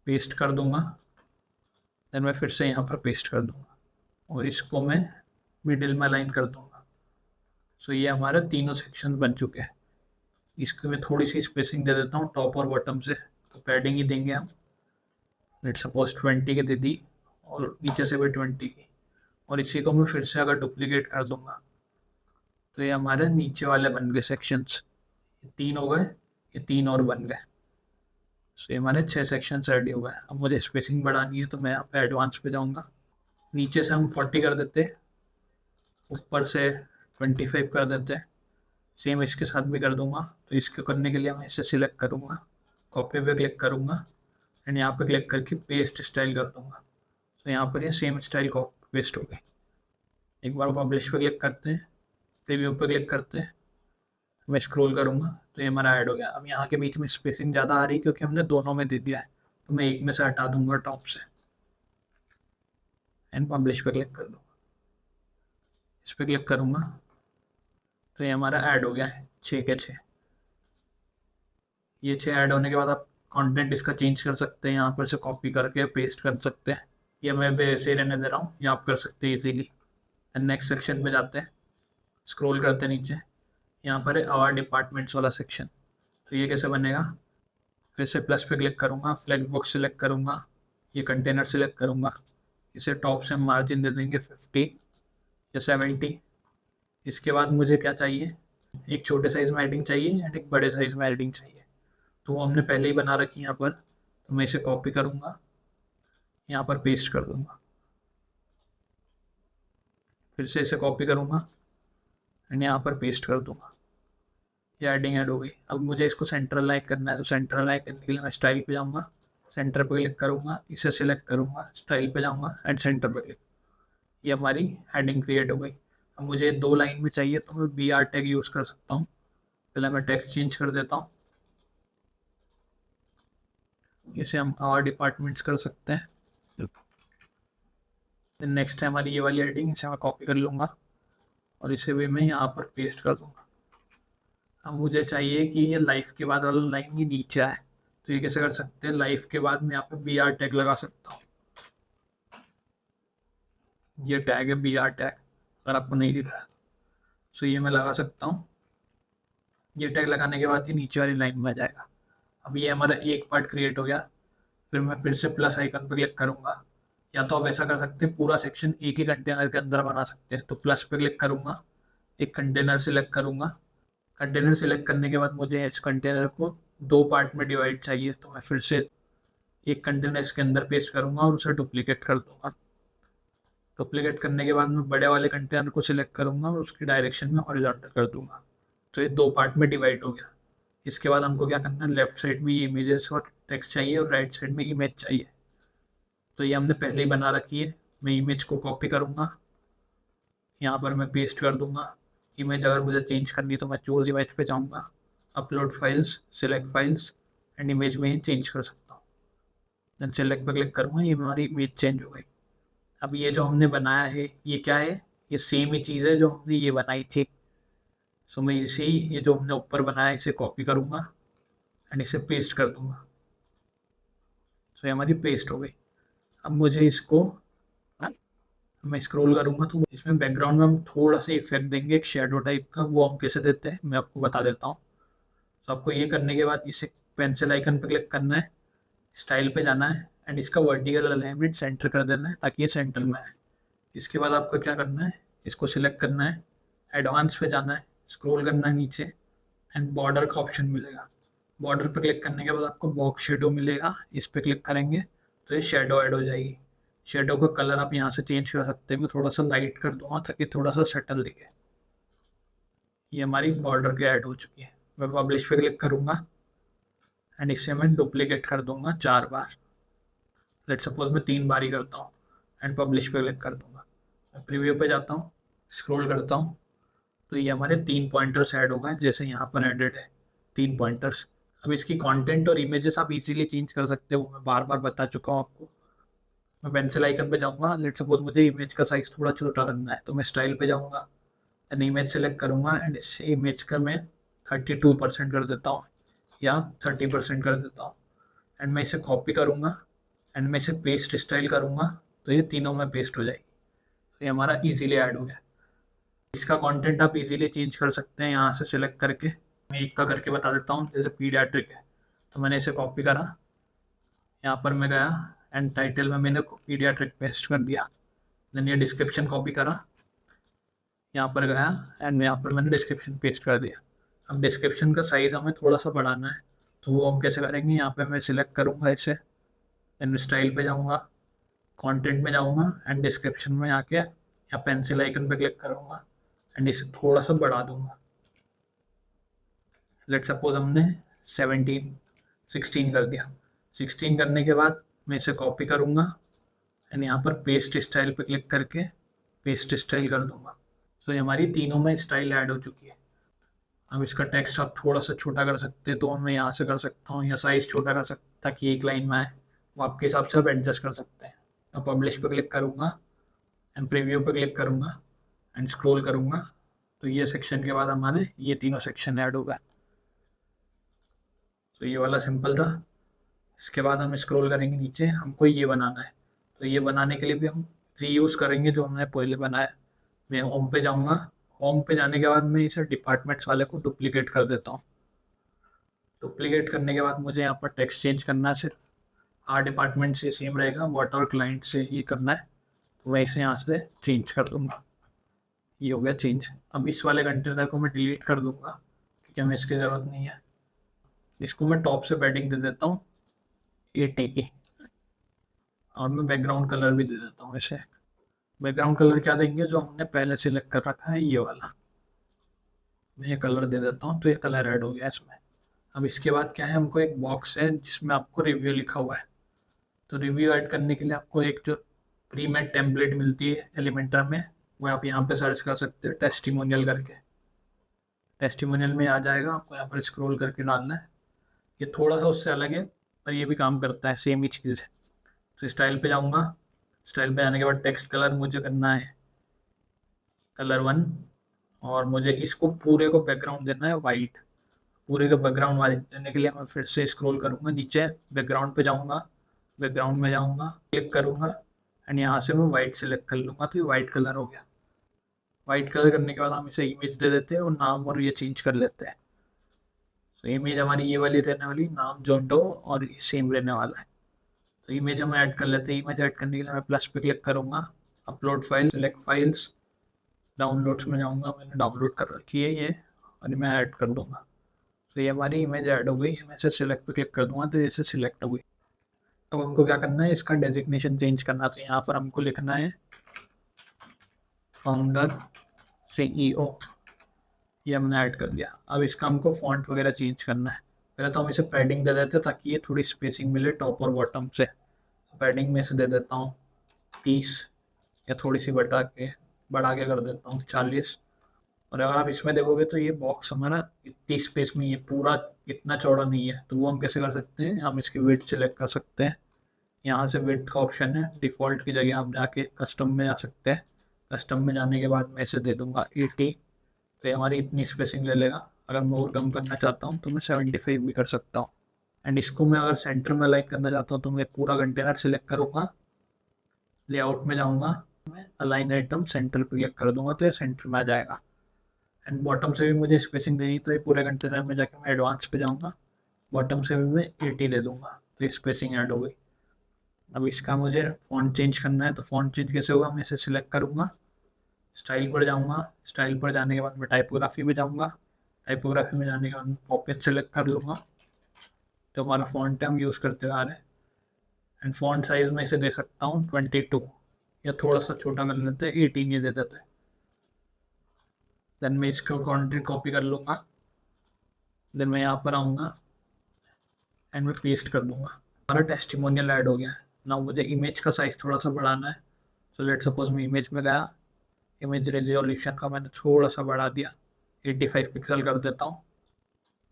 पेस्ट कर दूंगा, देन मैं फिर से यहाँ पर पेस्ट कर दूंगा और इसको मैं मिडिल में अलाइन कर दूंगा। सो ये हमारे तीनों सेक्शन बन चुके हैं। इसको मैं थोड़ी सी स्पेसिंग दे देता हूँ टॉप और बॉटम से, तो पैडिंग ही देंगे हम। लेट सपोज 20 की दे दी, और नीचे से भी 20 की, और इसी को मैं फिर से अगर डुप्लीकेट कर दूंगा तो ये हमारे नीचे वाले बन गए सेक्शंस। ये 3 हो गए, ये 3 और बन गए। सो ये हमारे 6 सेक्शन रेडी हो गए। अब मुझे स्पेसिंग बढ़ानी है, तो मैं यहाँ पे एडवांस पे जाऊँगा। नीचे से हम 40 कर देते हैं, ऊपर से 25 कर देते हैं। सेम इसके साथ भी कर दूंगा। तो इसको करने के लिए मैं इसे सिलेक्ट करूँगा, कॉपी पे क्लिक करूँगा, एंड यहाँ पे क्लिक करके पेस्ट स्टाइल कर दूंगा। तो यहाँ पर ये सेम स्टाइल कॉपी पेस्ट हो गई। एक बार पब्लिश पे क्लिक करते हैं, प्रीव्यू पे क्लिक करते हैं, मैं स्क्रॉल करूँगा तो ये हमारा ऐड हो गया। अब यहाँ के बीच में स्पेसिंग ज़्यादा आ रही है क्योंकि हमने दोनों में दे दिया है, तो मैं एक में से हटा दूंगा टॉप से, एंड पब्लिश पे क्लिक कर दूंगा। इस पर क्लिक करूँगा तो ये हमारा ऐड हो गया है 6 के 6। ये 6 ऐड होने के बाद आप कंटेंट इसका चेंज कर सकते हैं, यहाँ पर से कॉपी करके पेस्ट कर सकते हैं। ये मैं ऐसे रहने दे रहा हूँ, ये आप कर सकते हैं इजीली। नेक्स्ट सेक्शन पे जाते हैं, स्क्रॉल करते हैं नीचे, यहाँ पर है आवर डिपार्टमेंट्स वाला सेक्शन। तो ये कैसे बनेगा? फिर से प्लस पे क्लिक करूँगा, फ्लैग बॉक्स सिलेक्ट करूँगा, ये कंटेनर सिलेक्ट करूँगा, इसे टॉप से मार्जिन दे देंगे 50 या 70। इसके बाद मुझे क्या चाहिए? एक छोटे साइज में हेडिंग चाहिए एंड एक बड़े साइज में हेडिंग चाहिए, तो वो हमने पहले ही बना रखी है यहाँ पर। तो मैं इसे कॉपी करूँगा, यहाँ पर पेस्ट कर दूँगा, फिर से इसे कॉपी करूँगा एंड यहाँ पर पेस्ट कर दूँगा। ये हेडिंग ऐड हो गई। अब मुझे इसको सेंट्रल लाइन करना है, तो सेंट्रल लाइन करने के लिए मैं स्टाइल पे जाऊँगा, सेंटर पे क्लिक करूँगा, इसे सिलेक्ट करूँगा, स्टाइल पे जाऊँगा एंड सेंटर पे क्लिक। ये हमारी हेडिंग क्रिएट हो गई। अब मुझे 2 लाइन में चाहिए तो मैं बी आर टैग यूज़ कर सकता हूँ। पहले मैं टेक्स्ट चेंज कर देता हूँ, इसे हम आवर डिपार्टमेंट्स कर सकते हैं। देन नेक्स्ट है हमारी ये वाली हेडिंग, इसे मैं कॉपी कर लूँगा और इसे भी मैं यहाँ पर पेस्ट कर दूँगा। अब मुझे चाहिए कि ये लाइफ के बाद वाला लाइन ये नीचे आए, तो ये कैसे कर सकते हैं, लाइफ के बाद मैं यहाँ पे बी आर टैग लगा सकता हूँ। ये टैग है बी आर टैग, अगर आपको नहीं दिख रहा तो ये मैं लगा सकता हूँ। ये टैग लगाने के बाद ये नीचे वाली लाइन में आ जाएगा। अब ये हमारा एक पार्ट क्रिएट हो गया। फिर मैं फिर से प्लस आइकन पर क्लिक करूंगा, या तो आप ऐसा कर सकते हैं पूरा सेक्शन एक ही कंटेनर के अंदर बना सकते हैं। तो प्लस पे क्लिक करूंगा, एक कंटेनर सिलेक्ट करूंगा। कंटेनर सिलेक्ट करने के बाद मुझे इस कंटेनर को 2 पार्ट में डिवाइड चाहिए, तो मैं फिर से एक कंटेनर इसके अंदर पेस्ट करूंगा और उसे डुप्लीकेट कर दूंगा। डुप्लीकेट करने के बाद मैं बड़े वाले कंटेनर को सिलेक्ट करूंगा और उसकी डायरेक्शन में हॉरिजॉन्टल कर दूंगा। तो ये 2 पार्ट में डिवाइड हो गया। इसके बाद हमको क्या करना है, लेफ्ट साइड में ये इमेजेस और टेक्स्ट चाहिए और राइट साइड में इमेज चाहिए। तो ये हमने पहले ही बना रखी है। मैं इमेज को कॉपी करूँगा, यहाँ पर मैं पेस्ट कर दूंगा। इमेज अगर मुझे चेंज करनी तो मैं चूज इमेज पे जाऊँगा, upload files, select files and image में ही चेंज कर सकता हूँ। देन सिलेक्ट पे क्लिक करूँगा, ये हमारी इमेज चेंज हो गई। अब ये जो हमने बनाया है ये क्या है, ये सेम ही चीज़ है जो हमने ये बनाई थी। सो मैं इसे ही, ये जो हमने ऊपर बनाया इसे कॉपी करूँगा एंड इसे पेस्ट कर दूंगा। सो ये हमारी पेस्ट हो गई। अब मुझे इसको, मैं स्क्रॉल करूंगा तो इसमें बैकग्राउंड में हम थोड़ा सा इफेक्ट देंगे एक शेडो टाइप का, वो हम कैसे देते हैं मैं आपको बता देता हूँ। तो आपको ये करने के बाद इसे पेंसिल आइकन पर क्लिक करना है, स्टाइल पे जाना है एंड इसका वर्टिकल अलाइनमेंट सेंटर कर देना है ताकि ये सेंटर में आए। इसके बाद आपको क्या करना है, इसको सिलेक्ट करना है, एडवांस पे जाना है, स्क्रॉल करना है नीचे एंड बॉर्डर का ऑप्शन मिलेगा। बॉर्डर पर क्लिक करने के बाद आपको बॉक्स शेडो मिलेगा, इस पर क्लिक करेंगे तो ये शेडो ऐड हो जाएगी। शेडो का कलर आप यहाँ से चेंज कर सकते हैं, मैं थोड़ा सा लाइट कर दूंगा ताकि थोड़ा सा सटल दिखे। ये हमारी बॉर्डर के ऐड हो चुकी है। मैं पब्लिश पे क्लिक करूँगा एंड इसे मैं डुप्लीकेट कर दूंगा 4 बार। लेट सपोज मैं 3 बार ही करता हूँ एंड पब्लिश पे क्लिक कर दूंगा। मैं प्रीव्यू पे जाता हूँ, स्क्रॉल करता हूँ तो ये हमारे 3 पॉइंटर्स ऐड हो गए, जैसे यहाँ पर एडेड है 3 पॉइंटर्स। अब इसकी कंटेंट और इमेजेस आप इजीली चेंज कर सकते हो, मैं बार बार बता चुका हूँ आपको। मैं पेंसिल आइकन पे जाऊँगा, लेट सपोज मुझे इमेज का साइज थोड़ा छोटा रखना है तो मैं स्टाइल पे जाऊँगा एंड इमेज सेलेक्ट करूँगा एंड इस इमेज का मैं 32% कर देता हूँ या 30% कर देता हूँ एंड मैं इसे कॉपी करूँगा एंड मैं इसे पेस्ट स्टाइल करूँगा तो ये तीनों में पेस्ट हो जाएगी। तो ये हमारा इजीली ऐड हो गया। इसका कंटेंट आप इजीली चेंज कर सकते हैं यहाँ से सिलेक्ट करके। मैं एक का करके बता देता हूँ, जैसे पीडियाट्रिक है तो मैंने इसे कॉपी करा, यहाँ पर मैं गया एंड टाइटल में मैंने पीडियाट्रिक पेस्ट कर दिया। देन ये डिस्क्रिप्शन कॉपी करा, यहाँ पर गया एंड यहाँ पर मैंने डिस्क्रिप्शन पेस्ट कर दिया। अब डिस्क्रिप्शन का साइज़ हमें थोड़ा सा बढ़ाना है तो वो हम कैसे करेंगे, यहाँ पे मैं सिलेक्ट करूँगा इसे एंड स्टाइल पे जाऊँगा, कंटेंट में जाऊँगा एंड डिस्क्रिप्शन में आके या पेंसिल आइकन पे क्लिक करूँगा एंड इसे थोड़ा सा बढ़ा दूँगा। लेट सपोज हमने 16 कर दिया। 16 करने के बाद मैं इसे कॉपी करूँगा एंड यहाँ पर पेस्ट स्टाइल पे क्लिक करके पेस्ट स्टाइल कर दूँगा। तो ये हमारी तीनों में स्टाइल ऐड हो चुकी है। अब इसका टेक्स्ट आप थोड़ा सा छोटा कर सकते हैं तो मैं यहाँ से कर सकता हूँ, या साइज़ छोटा कर सकता ताकि एक लाइन में आए, वो आपके हिसाब से आप एडजस्ट कर सकते हैं। मैं पब्लिश पे क्लिक करूँगा एंड प्रीव्यू पे क्लिक करूँगा एंड स्क्रॉल करूँगा तो ये सेक्शन के बाद हमारे ये तीनों सेक्शन ऐड होगा। तो ये वाला सिंपल था। इसके बाद हम स्क्रॉल करेंगे नीचे, हमको ये बनाना है तो ये बनाने के लिए भी हम रीयूज़ करेंगे जो हमने पहले बनाया। मैं होम पे जाऊँगा, होम पे जाने के बाद मैं इसे डिपार्टमेंट्स वाले को डुप्लीकेट कर देता हूँ। डुप्लीकेट करने के बाद मुझे यहाँ पर टेक्स्ट चेंज करना है, सिर्फ आर डिपार्टमेंट से सेम रहेगा, वाटर क्लाइंट से ये करना है तो मैं इसे यहाँ से चेंज कर दूँगा। ये हो गया चेंज। अब इस वाले कंटेनर को मैं डिलीट कर दूँगा क्योंकि हमें इसकी ज़रूरत नहीं है। इसको मैं टॉप से पैडिंग दे देता हूँ 8 की और मैं बैकग्राउंड कलर भी दे देता हूँ इसे। बैकग्राउंड कलर क्या देंगे, जो हमने पहले सिलेक्ट कर रखा है ये वाला, मैं ये कलर दे देता हूँ तो ये कलर ऐड हो गया इसमें। अब इसके बाद क्या है, हमको एक बॉक्स है जिसमें आपको रिव्यू लिखा हुआ है। तो रिव्यू ऐड करने के लिए आपको एक जो प्रीमेड टेम्पलेट मिलती है एलिमेंटर में, वो आप यहाँ पे सर्च कर सकते हैं टेस्टिमोनियल करके। टेस्टिमोनियल में आ जाएगा, आपको यहाँ पर स्क्रॉल करके डालना है। ये थोड़ा सा उससे अलग है पर ये भी काम करता है, सेम ही चीज़ है। तो स्टाइल पे जाऊँगा, स्टाइल पे आने के बाद टेक्स्ट कलर मुझे करना है कलर 1, और मुझे इसको पूरे को बैकग्राउंड देना है वाइट। पूरे का बैकग्राउंड वाइट देने के लिए मैं फिर से स्क्रॉल करूँगा नीचे, बैकग्राउंड पे जाऊँगा, बैकग्राउंड में जाऊँगा, क्लिक करूँगा एंड यहाँ से मैं वाइट सेलेक्ट कर लूँगा, तो ये वाइट कलर हो गया। वाइट कलर करने के बाद हम इसे इमेज दे देते हैं और नाम और ये चेंज कर लेते हैं। तो इमेज हमारी ये वाली रहने वाली, नाम जोंडो और सेम रहने वाला है। तो इमेज हम ऐड कर लेते हैं। इमेज ऐड करने के लिए मैं प्लस पे क्लिक करूँगा, upload file, select files, downloads में जाऊँगा, मैंने डाउनलोड कर रखी है ये, और मैं ऐड कर दूँगा। तो ये हमारी इमेज ऐड हो गई। मैं इसे सिलेक्ट पे क्लिक कर दूँगा तो ये सिलेक्ट हो गई। अब हमको क्या करना है, इसका डेजिग्नेशन चेंज करना। तो यहाँ पर हमको लिखना है फाउंडर CEO, ये हमने ऐड कर दिया। अब इसका हमको फॉन्ट वगैरह चेंज करना है। पहले तो हम इसे पैडिंग दे देते हैं ताकि ये थोड़ी स्पेसिंग मिले टॉप और बॉटम से। पैडिंग में से दे देता हूँ 30, या थोड़ी सी बढ़ा के कर देता हूँ 40। और अगर आप इसमें देखोगे तो ये बॉक्स हमारा इतनी स्पेस में, ये पूरा इतना चौड़ा नहीं है। तो वो हम कैसे कर सकते हैं, हम इसकी विड्थ सेलेक्ट कर सकते हैं। यहाँ से विड्थ का ऑप्शन है, डिफ़ॉल्ट की जगह आप जाके कस्टम में जा सकते हैं। कस्टम में जाने के बाद मैं इसे दे दूँगा 80, तो ये हमारी इतनी स्पेसिंग ले लेगा। अगर मैं और कम करना चाहता हूँ तो मैं 75 भी कर सकता हूँ। एंड इसको मैं अगर सेंटर में अलाइन करना चाहता हूँ तो मैं पूरा कंटेनर सेलेक्ट करूँगा, लेआउट में जाऊँगा, मैं अलाइन आइटम सेंटर पर क्लिक कर दूँगा तो ये सेंटर में आ जाएगा। एंड बॉटम से भी मुझे स्पेसिंग देनी, तो ये पूरे कंटेनर में जाके मैं एडवांस पे जाऊँगा, बॉटम से भी मैं 80 दे दूँगा, तो ये स्पेसिंग ऐड हो गई। अब इसका मुझे फ़ॉन्ट चेंज करना है। तो फ़ॉन्ट चेंज कैसे होगा, मैं इसे सिलेक्ट करूँगा, स्टाइल पर जाऊँगा, स्टाइल पर जाने के बाद मैं टाइपोग्राफी में जाऊँगा, टाइपोग्राफी में जाने के बाद मैं पॉकेट सेलेक्ट कर लूँगा। तो हमारा फ़ॉन्ट है हम यूज़ करते आ रहे हैं। एंड फ़ॉन्ट साइज़ में इसे दे सकता हूँ 22, या थोड़ा सा छोटा कर लेते हैं 18 ये दे देते हैं। देन मैं इसका कंटेंट कॉपी कर लूँगा, देन मैं यहाँ पर आऊँगा एंड मैं पेस्ट कर दूँगा। हमारा टेस्टिमोनियल ऐड हो गया है। ना मुझे इमेज का साइज़ थोड़ा सा बढ़ाना है। तो लेट सपोज मैं इमेज में गया, इमेज रेजोल्यूशन का मैंने थोड़ा सा बढ़ा दिया, 85 पिक्सल कर देता हूँ।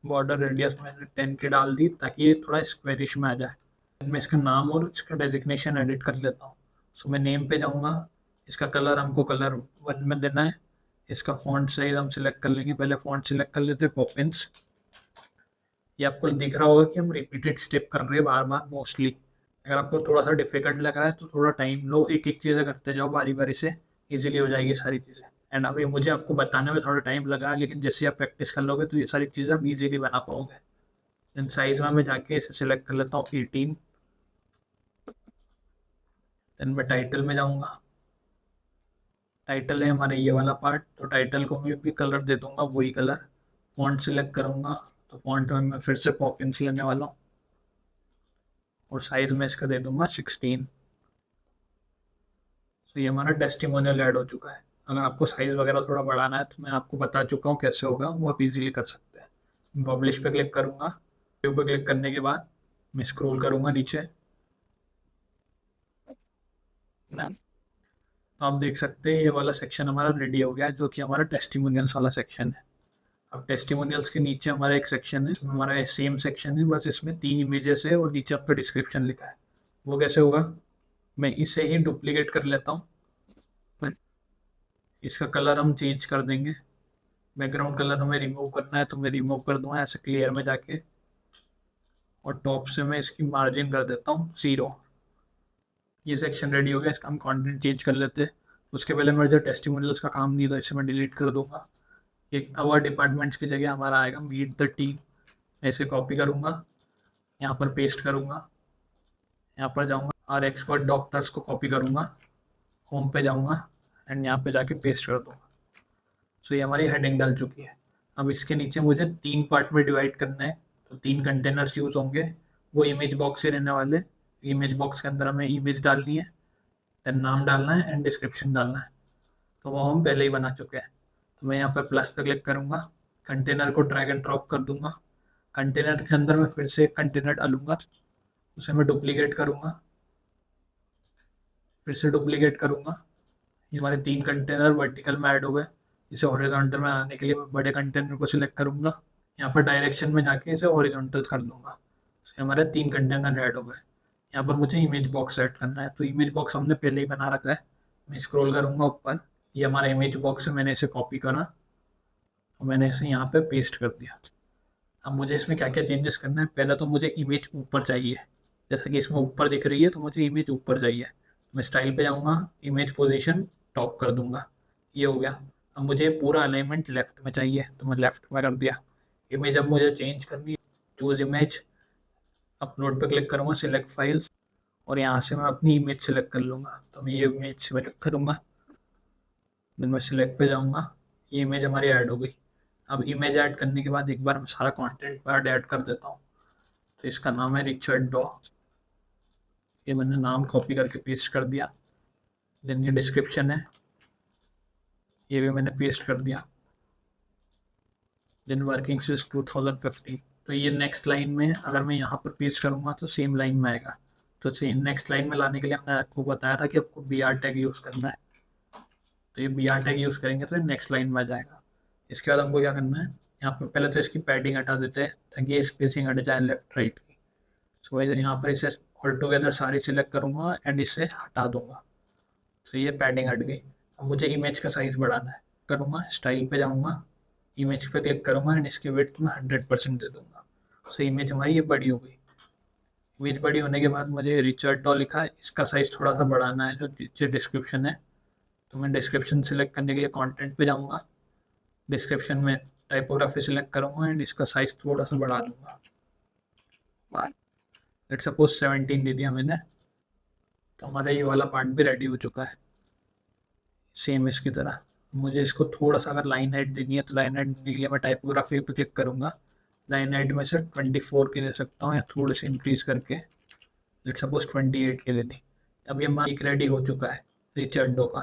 बॉर्डर रेडियस मैंने 10 के डाल दी ताकि ये थोड़ा स्क्वेरिश में आ जाए। मैं इसका नाम और इसका डेजिग्नेशन एडिट कर लेता हूँ। सो मैं नेम पे जाऊँगा, इसका कलर हमको कलर 1 में देना है। इसका फॉन्ट साइज हम सिलेक्ट कर लेंगे, पहले फॉन्ट सिलेक्ट कर लेते हैं पॉपिंस। ये आपको दिख रहा होगा कि हम रिपीटेड स्टेप कर रहे हैं बार बार मोस्टली। अगर आपको थोड़ा सा डिफिकल्ट लग रहा है तो थोड़ा टाइम लो, एक एक चीज़ें करते जाओ बारी बारी से, इजीली हो जाएगी सारी चीज़ें। एंड अभी मुझे आपको बताने में थोड़ा टाइम लगा, लेकिन जैसे आप प्रैक्टिस कर लोगे तो ये सारी चीज़ें आप इजीली बना पाओगे। देन साइज में मैं जाके इसे सिलेक्ट कर लेता हूँ 18। देन मैं टाइटल में जाऊँगा, टाइटल है हमारे ये वाला पार्ट, तो टाइटल को मैं भी कलर दे दूंगा वही कलर। फॉन्ट सिलेक्ट करूँगा, तो फॉन्ट में मैं फिर से पॉपिंस लेने वाला हूँ और साइज में इसका दे दूंगा 16। तो ये हमारा टेस्टिमोनियल ऐड हो चुका है। अगर आपको साइज़ वगैरह थोड़ा बढ़ाना है तो मैं आपको बता चुका हूँ कैसे होगा, वो आप इजीली कर सकते हैं। पब्लिश पे क्लिक करूँगा, व्यू पे क्लिक करने के बाद मैं स्क्रॉल करूँगा नीचे, तो आप देख सकते हैं ये वाला सेक्शन हमारा रेडी हो गया है, जो कि हमारा टेस्टिमोनियल्स वाला सेक्शन है। अब टेस्टिमोनियल्स के नीचे हमारा एक सेक्शन है, हमारा सेम सेक्शन है, बस इसमें 3 इमेजेस है और नीचे आपका डिस्क्रिप्शन लिखा है। वो कैसे होगा, मैं इसे ही डुप्लीकेट कर लेता हूँ। इसका कलर हम चेंज कर देंगे, बैकग्राउंड कलर हमें रिमूव करना है तो मैं रिमूव कर दूंगा ऐसे क्लियर में जाके, और टॉप से मैं इसकी मार्जिन कर देता हूँ 0। ये सेक्शन रेडी हो गया, इसका हम कंटेंट चेंज कर लेते हैं। उसके पहले मेरे जो टेस्टिमोनियल्स का काम नहीं था इसे मैं डिलीट कर दूंगा। एक अवर डिपार्टमेंट्स की जगह हमारा आएगा मीट द टीम, ऐसे कॉपी करूँगा, यहाँ पर पेस्ट करूँगा, यहाँ पर जाऊँगा और एक्सपर्ट डॉक्टर्स को कॉपी करूँगा, होम पे जाऊँगा एंड यहाँ पे जाके पेस्ट कर दूँगा। सो ये हमारी हेडिंग डल चुकी है। अब इसके नीचे मुझे 3 पार्ट में डिवाइड करना है, तो 3 कंटेनर्स यूज होंगे, वो इमेज बॉक्स से रहने वाले। इमेज बॉक्स के अंदर हमें इमेज डालनी है, देन नाम डालना है एंड डिस्क्रिप्शन डालना है, तो वो हम पहले ही बना चुके हैं। तो मैं यहाँ पर प्लस पे क्लिक करूँगा, कंटेनर को ड्रैग एंड ड्रॉप कर दूंगा। कंटेनर के अंदर मैं फिर से एक कंटेनर डालूंगा, उसे मैं डुप्लीकेट करूँगा, फिर से डुप्लीकेट करूँगा, ये हमारे 3 कंटेनर वर्टिकल में ऐड हो गए। इसे हॉरिजॉन्टल में आने के लिए मैं बड़े कंटेनर को सिलेक्ट करूंगा, यहाँ पर डायरेक्शन में जाके इसे हॉरिजॉन्टल कर दूंगा। तो हमारे 3 कंटेनर ऐड हो गए। यहाँ पर मुझे इमेज बॉक्स सेट करना है, तो इमेज बॉक्स हमने पहले ही बना रखा है। मैं स्क्रॉल करूंगा ऊपर, ये हमारा इमेज बॉक्स है, मैंने इसे कॉपी करा और मैंने इसे यहाँ पे पेस्ट कर दिया। अब मुझे इसमें क्या क्या चेंजेस करना है, पहले तो मुझे इमेज ऊपर चाहिए, जैसे कि इसमें ऊपर दिख रही है तो मुझे इमेज ऊपर चाहिए। मैं स्टाइल पे जाऊँगा, इमेज पोजीशन टॉप कर दूंगा, ये हो गया। अब मुझे पूरा अलाइनमेंट लेफ्ट में चाहिए तो मैं लेफ्ट में कर दिया। इमेज अब मुझे चेंज करनी है, चूज इमेज, अपलोड पे क्लिक करूँगा, सिलेक्ट फाइल्स, और यहाँ से मैं अपनी इमेज सेलेक्ट कर लूँगा। तो मैं ये इमेज सेलेक्ट करूँगा, फिर मैं सिलेक्ट पे जाऊँगा, ये इमेज हमारी ऐड हो गई। अब इमेज ऐड करने के बाद एक बार मैं सारा कंटेंट पार्ट ऐड कर देता हूँ। तो इसका नाम है रिचर्ड डॉ, ये मैंने नाम कॉपी करके पेस्ट कर दिया। देन ये डिस्क्रिप्शन है, ये भी मैंने पेस्ट कर दिया। देन वर्किंग सिंस 2015, तो ये नेक्स्ट लाइन में अगर मैं यहाँ पर पेस्ट करूँगा तो सेम लाइन में आएगा। तो सेम नेक्स्ट लाइन में लाने के लिए हमने आपको बताया था कि आपको बी आर टैग यूज़ करना है, तो ये बी आर टैग यूज़ करेंगे तो नेक्स्ट लाइन में आ जाएगा। इसके बाद हमको क्या करना है, यहाँ पर पहले तो इसकी पैडिंग हटा देते हैं ताकि ये स्पेसिंग हट जाए लेफ्ट राइट की। सो वैसे यहाँ पर इसे ऑल टुगेदर सारी सिलेक्ट करूँगा एंड इसे हटा दूंगा। तो ये पैडिंग हट गई। अब मुझे इमेज का साइज़ बढ़ाना है, करूँगा स्टाइल पे जाऊँगा, इमेज पे क्लिक करूँगा एंड इसके विड्थ में 100% दे दूँगा। सो इमेज हमारी ये बड़ी हो गई। इमेज बड़ी होने के बाद मुझे रिचर्ड डॉ लिखा है, इसका साइज़ थोड़ा सा बढ़ाना है, जो नीचे डिस्क्रिप्शन है। तो मैं डिस्क्रिप्शन सिलेक्ट करने के लिए कंटेंट पे जाऊँगा, डिस्क्रिप्शन में टाइपोग्राफी सिलेक्ट करूँगा एंड इसका साइज़ थोड़ा सा बढ़ा दूँगा। लेट्स सपोज 17 दे दिया मैंने। तो हमारा ये वाला पार्ट भी रेडी हो चुका है सेम इसकी तरह। मुझे इसको थोड़ा सा अगर लाइन हाइट देनी है तो लाइन हाइट देने के लिए मैं टाइपोग्राफी पे क्लिक करूँगा, लाइन हाइट में से 24 के दे सकता हूँ या थोड़े से इंक्रीज करके लेट्स सपोज 28 के दे दी। अब ये हमारा एक रेडी हो चुका है रिचर्ड डॉ का।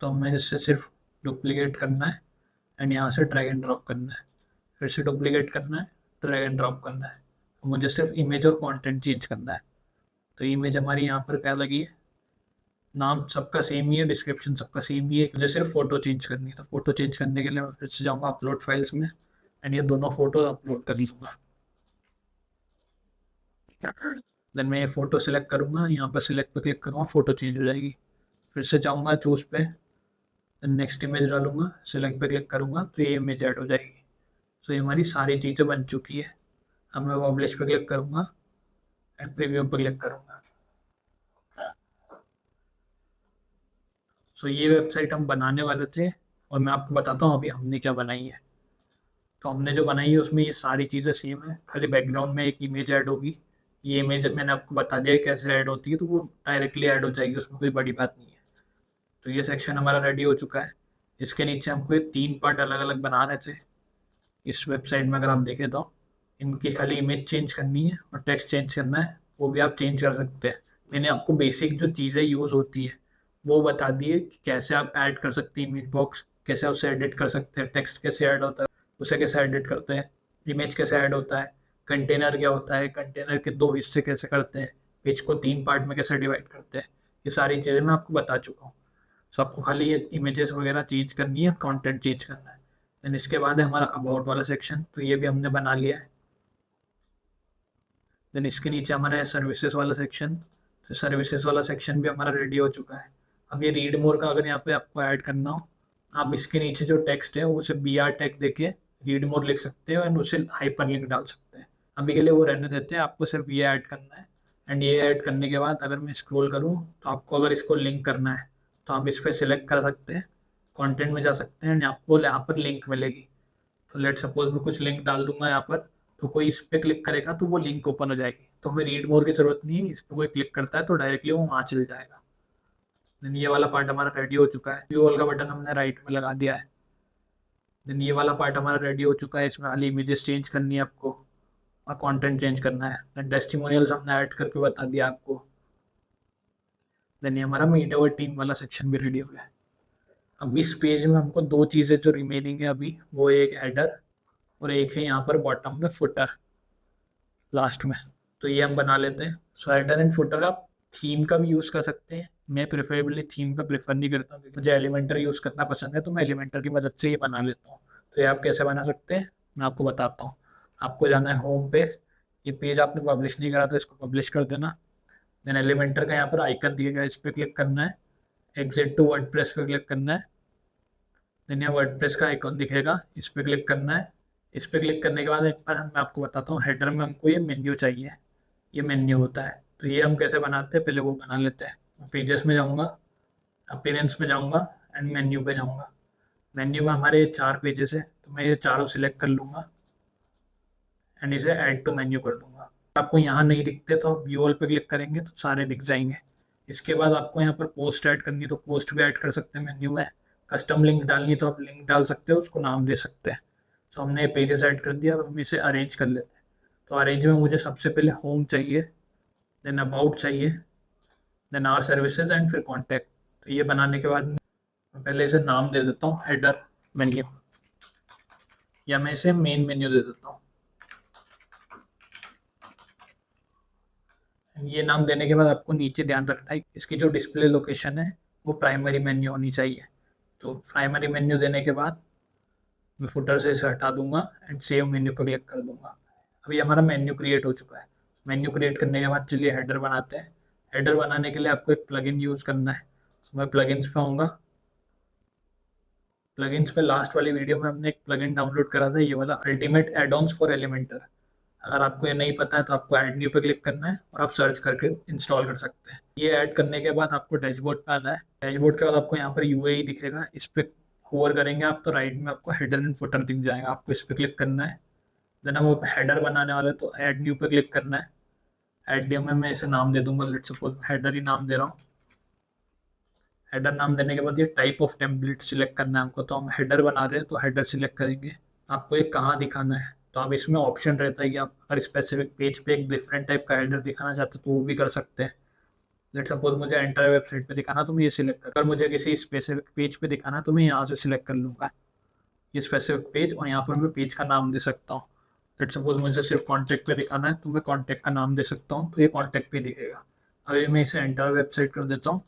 तो हमें इससे सिर्फ डुप्लीकेट करना है एंड यहाँ से ड्रैग एंड ड्रॉप करना है, फिर से डुप्लीकेट करना है, ड्रैग एंड ड्रॉप करना है। तो मुझे सिर्फ इमेज और कंटेंट चेंज करना है। तो इमेज हमारी यहाँ पर क्या लगी है, नाम सबका सेम ही है, डिस्क्रिप्शन सबका सेम ही है, मुझे सिर्फ फोटो चेंज करनी है। तो फोटो चेंज करने के लिए मैं फिर से जाऊँगा अपलोड फाइल्स में एंड ये दोनों फोटो अपलोड कर लूँगा। देन मैं ये फोटो सिलेक्ट करूँगा, यहाँ पर सिलेक्ट पे क्लिक करूँगा, फोटो चेंज हो जाएगी। फिर से जाऊँगा चूज पे, देन नेक्स्ट इमेज डालूंगा, सिलेक्ट पे क्लिक करूँगा तो ये इमेज ऐड हो जाएगी। तो ये हमारी सारी चीज़ें बन चुकी है। अब मैं पब्लिश पे क्लिक करूँगा एंड प्रीव्यू पे क्लिक करूँगा। सो ये वेबसाइट हम बनाने वाले थे और मैं आपको बताता हूँ अभी हमने क्या बनाई है। तो हमने जो बनाई है उसमें ये सारी चीज़ें सेम है, खाली बैकग्राउंड में एक इमेज ऐड होगी। ये इमेज मैंने आपको बता दिया कैसे ऐड होती है, तो वो डायरेक्टली ऐड हो जाएगी, उसमें कोई बड़ी बात नहीं है। तो ये सेक्शन हमारा रेडी हो चुका है। इसके नीचे हमको ये 3 पार्ट अलग अलग बना रहे थे। इस वेबसाइट में अगर आप देखें तो इनकी खाली इमेज चेंज करनी है और टेक्स्ट चेंज करना है, वो भी आप चेंज कर सकते हैं। मैंने आपको बेसिक जो चीज़ें यूज़ होती है वो बता दिए कि कैसे आप ऐड कर सकते हैं इमेज बॉक्स, कैसे उसे एडिट कर सकते हैं, टेक्स्ट कैसे ऐड होता है उसे कैसे एडिट करते हैं, इमेज कैसे ऐड होता है, कंटेनर क्या होता है, कंटेनर के 2 हिस्से कैसे करते हैं, पेज को 3 पार्ट में कैसे डिवाइड करते हैं, ये सारी चीज़ें मैं आपको बता चुका हूँ। सो आपको खाली ये इमेजेस वगैरह चेंज करनी है, कंटेंट चेंज करना है। देन इसके बाद है हमारा अबाउट वाला सेक्शन, तो ये भी हमने बना लिया है। देन इसके नीचे हमारा है सर्विसेज वाला सेक्शन, तो सर्विसेज वाला सेक्शन भी हमारा रेडी हो चुका है। अब ये रीड मोर का अगर यहाँ पे आपको ऐड करना हो, आप इसके नीचे जो टेक्स्ट है वो उसे बी आर टैग देके रीड मोर लिख सकते हो एंड उसे हाइपर लिंक डाल सकते हैं। अभी के लिए वो रहने देते हैं, आपको सिर्फ ये ऐड करना है। एंड ये ऐड करने के बाद अगर मैं स्क्रॉल करूँ तो आपको अगर इसको लिंक करना है तो आप इस पर सिलेक्ट कर सकते हैं, कंटेंट में जा सकते हैं एंड आपको यहाँ पर लिंक मिलेगी। तो लेट सपोज मैं कुछ लिंक डाल दूंगा यहाँ पर, तो कोई इस पर क्लिक करेगा तो वो लिंक ओपन हो जाएगी, तो हमें रीड मोर की जरूरत नहीं है। इस पर कोई क्लिक करता है तो डायरेक्टली वो वहाँ चल जाएगा। देन ये वाला पार्ट हमारा रेडी हो चुका है, व्यू ऑल का बटन हमने राइट में लगा दिया है। देन ये वाला पार्ट हमारा रेडी हो चुका है, इसमें खाली इमेजेस चेंज करनी है आपको और कंटेंट चेंज करना है। देन टेस्टिमोनियल्स हमने ऐड करके बता दिया आपको। देन ये हमारा मीटावर टीम वाला सेक्शन भी रेडी हो गया है। अब इस पेज में हमको 2 चीज़ें जो रिमेनिंग है अभी, वो एक हेडर और एक है यहाँ पर बॉटम में फुटर लास्ट में, तो ये हम बना लेते हैं। सो हेडर एंड फुटर आप थीम का भी यूज़ कर सकते हैं मैं प्रेफरेबली थीम का प्रेफर नहीं करता हूँ, क्योंकि मुझे एलिमेंटर यूज़ करना पसंद है, तो मैं एलिमेंटर की मदद से ये बना लेता हूँ। तो ये आप कैसे बना सकते हैं मैं आपको बताता हूँ। आपको जाना है होम पे, ये पेज आपने पब्लिश नहीं करा तो इसको पब्लिश कर देना। देन एलिमेंटर का यहाँ पर आइकन दिएगा, इस पर क्लिक करना है। एग्जिट टू वर्डप्रेस पे क्लिक करना है। देन यहाँ वर्डप्रेस का आइकन दिखेगा, इस पर क्लिक करना है। इस पर क्लिक करने के बाद एक बार मैं आपको बताता हूँ, हेडर में हमको ये मेन्यू चाहिए। ये मेन्यू होता है, तो ये हम कैसे बनाते हैं पहले वो बना लेते हैं। पेजेस में जाऊँगा, अपीयरेंस में जाऊँगा एंड मेन्यू पे जाऊँगा। मेन्यू में हमारे 4 पेजेस है, तो मैं ये चारों सिलेक्ट कर लूँगा एंड इसे ऐड टू मेन्यू कर दूंगा। आपको यहाँ नहीं दिखते तो आप व्यू ऑल पे क्लिक करेंगे तो सारे दिख जाएंगे। इसके बाद आपको यहाँ पर पोस्ट ऐड करनी है तो पोस्ट भी ऐड कर सकते हैं मेन्यू में। कस्टम लिंक डालनी है तो आप लिंक डाल सकते हो, उसको नाम दे सकते हैं। तो हमने पेजेस ऐड कर दिया, अब हम इसे अरेंज कर लेते हैं। तो अरेंज में मुझे सबसे पहले होम चाहिए, देन अबाउट चाहिए, देन आवर सर्विसेज एंड फिर कॉन्टैक्ट। तो ये बनाने के बाद मैं पहले इसे नाम दे देता हूँ हेडर मेन्यू, या मैं इसे मेन मेन्यू दे देता हूँ। ये नाम देने के बाद आपको नीचे ध्यान रखना है इसकी जो डिस्प्ले लोकेशन है वो प्राइमरी मेन्यू होनी चाहिए। तो प्राइमरी मेन्यू देने के बाद मैं फुटर से इसे हटा दूंगा एंड सेव मेन्यू पर क्लिक कर दूंगा। अभी हमारा मेन्यू क्रिएट हो चुका है। मेन्यू क्रिएट करने के बाद चलिए हेडर बनाते हैं। हेडर बनाने के लिए आपको एक प्लगइन यूज़ करना है। तो मैं प्लगइन्स पे आऊँगा। प्लगइन्स पे लास्ट वाली वीडियो में हमने एक प्लगइन डाउनलोड करा था, ये वाला ultimate add ons for Elementor. अगर आपको ये नहीं पता है तो आपको ऐड न्यू पे क्लिक करना है और आप सर्च करके इंस्टॉल कर सकते हैं। ये ऐड करने के बाद आपको डैशबोर्ड पे आना है। डैशबोर्ड के बाद आपको यहाँ पर यूएई दिखेगा, इस पर होवर करेंगे आप तो राइट में आपको हेडर एंड फुटर दिख जाएगा, आपको इस पर क्लिक करना है। देन हम हेडर बनाने वाले तो ऐड न्यू पे क्लिक करना है। ऐड न्यू में मैं इसे नाम दे दूंगा, लेट्स सपोज हेडर ही नाम दे रहा हूँ। हेडर नाम देने के बाद ये टाइप ऑफ टेम्पलेट सिलेक्ट करना है हमको, तो हम हेडर बना रहे हैं तो हेडर सिलेक्ट करेंगे। आपको ये कहाँ दिखाना है तो आप इसमें ऑप्शन रहता है कि आप अगर स्पेसिफिक पेज पे एक डिफरेंट टाइप का हेडर दिखाना चाहते हो तो वो भी कर सकते हैं। लेट सपोज मुझे एंटायर वेबसाइट पे दिखाना तो मैं ये सिलेक्ट कर, अगर मुझे किसी स्पेसिफिक पेज पे दिखाना तो मैं यहाँ से सिलेक्ट कर लूँगा ये स्पेसिफिक पेज, और यहाँ पर मैं पेज का नाम दे सकता हूँ। लेट सपोज मुझे सिर्फ कॉन्टैक्ट पे दिखाना है तो मैं कॉन्टैक्ट का नाम दे सकता हूँ, तो ये कॉन्टैक्ट पे दिखेगा। अभी मैं इसे एंटायर वेबसाइट कर देता हूँ।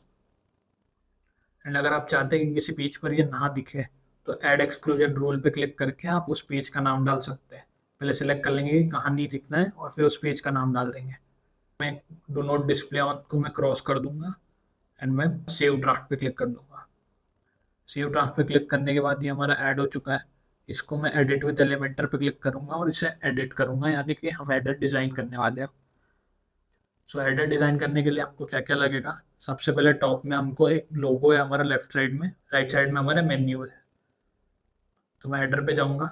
एंड अगर आप चाहते हैं कि किसी पेज पर ये ना दिखे तो ऐड एक्सक्लूजन रूल पे क्लिक करके आप उस पेज का नाम डाल सकते हैं। पहले सिलेक्ट कर लेंगे कि कहाँ नहीं दिखना है और फिर उस पेज का नाम डाल देंगे। मैं डू नॉट डिस्प्ले ऑन को मैं क्रॉस कर दूंगा एंड मैं सेव ड्राफ्ट पे क्लिक कर दूंगा। सेव ड्राफ्ट पे क्लिक करने के बाद ये हमारा ऐड हो चुका है। इसको मैं एडिट विद एलिमेंटर पे क्लिक करूंगा और इसे एडिट करूंगा, यानी कि हम एडिट डिजाइन करने वाले हैं। सो हेडर डिजाइन करने के लिए आपको क्या क्या लगेगा, सबसे पहले टॉप में हमको एक लोगो है हमारा, लेफ्ट साइड में, राइट साइड में हमारा मेन्यू है। तो मैं हेडर पे जाऊंगा।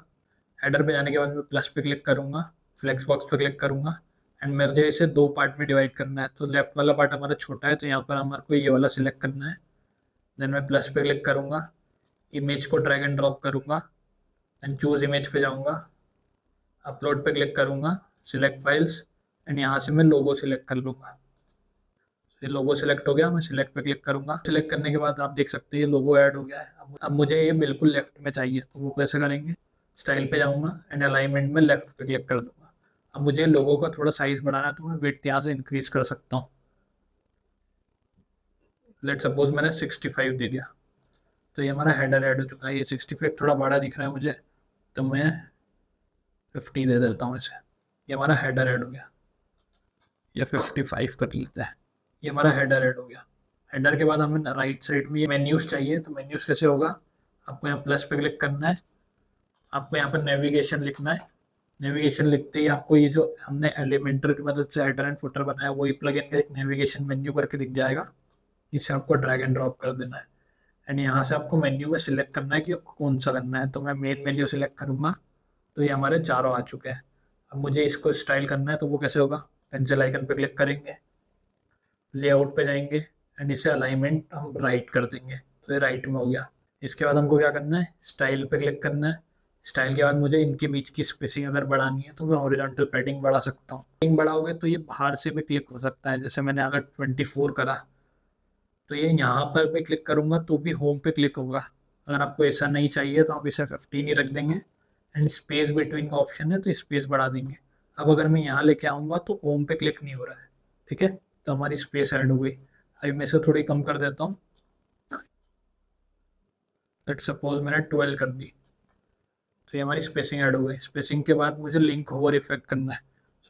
हेडर पे जाने के बाद मैं प्लस पे क्लिक करूंगा, फ्लेक्स बॉक्स पे क्लिक करूंगा एंड मुझे इसे 2 पार्ट में डिवाइड करना है। तो लेफ्ट वाला पार्ट हमारा छोटा है तो यहाँ पर हमारे को ये वाला सिलेक्ट करना है। देन मैं प्लस पे क्लिक करूंगा, इमेज को ड्रैग एंड ड्रॉप करूंगा एंड चूज इमेज पे जाऊंगा, अपलोड पे क्लिक करूंगा, सिलेक्ट फाइल्स एंड यहाँ से मैं लोगो सिलेक्ट कर लूंगा। ये लोगो सिलेक्ट हो गया, मैं सिलेक्ट पे क्लिक करूंगा। सिलेक्ट करने के बाद आप देख सकते हैं ये लोगो ऐड हो गया है। अब मुझे ये बिल्कुल लेफ्ट में चाहिए, तो वो कैसे करेंगे, स्टाइल पे जाऊंगा एंड अलाइनमेंट में लेफ्ट पे क्लिक कर दूंगा। अब मुझे लोगो का थोड़ा साइज बढ़ाना है तो मैं विड्थ यहाँ से इंक्रीज कर सकता हूँ। लेट सपोज मैंने 65 दे दिया, तो ये हमारा हेडर ऐड हो चुका है। ये 65 थोड़ा बड़ा दिख रहा है मुझे, तो मैं 50 दे देता हूँ इसे। ये हमारा हेडर ऐड हो गया, या 55 कर लेता है। ये हमारा हेडर ऐड हो गया। हेडर के बाद हमें राइट साइड में ये मेन्यूज चाहिए, तो मेन्यूज कैसे होगा, आपको यहाँ प्लस पे क्लिक करना है, आपको यहाँ पर नेविगेशन लिखना है। नेविगेशन लिखते ही आपको ये जो हमने एलिमेंटर की मदद से हेडर एंड फुटर बनाया वही प्लगइन का एक नेविगेशन मेन्यू करके दिख जाएगा। इसे आपको ड्रैग एंड ड्रॉप कर देना है एंड यहाँ से आपको मेन्यू में सिलेक्ट करना है कि आपको कौन सा करना है। तो मैं मेन मेन्यू सिलेक्ट करूँगा, तो ये हमारे चारों आ चुके हैं। अब मुझे इसको स्टाइल करना है तो वो कैसे होगा, पेंसिल आइकन पे क्लिक करेंगे, लेआउट पे जाएंगे एंड इसे अलाइनमेंट हम राइट कर देंगे, तो ये राइट में हो गया। इसके बाद हमको क्या करना है, स्टाइल पे क्लिक करना है। स्टाइल के बाद मुझे इनके बीच की स्पेसिंग अगर बढ़ानी है तो मैं हॉरिजॉन्टल पैडिंग बढ़ा सकता हूँ। पैडिंग बढ़ाओगे तो ये बाहर से भी क्लिक हो सकता है, जैसे मैंने अगर 24 करा तो ये यहाँ पर भी क्लिक करूँगा तो भी होम पे क्लिक होगा। अगर आपको ऐसा नहीं चाहिए तो आप इसे 15 ही रख देंगे एंड स्पेस बिटवीन का ऑप्शन है तो स्पेस बढ़ा देंगे। अब अगर मैं यहाँ लेके आऊँगा तो होम पे क्लिक नहीं हो रहा है, ठीक है, तो हमारी स्पेस ऐड हो गई। अभी मैं इसे थोड़ी कम कर देता हूँ। लेट्स सपोज मैंने 12 कर दी, तो ये हमारी स्पेसिंग ऐड हो गई। स्पेसिंग के बाद मुझे लिंक होवर इफेक्ट करना है।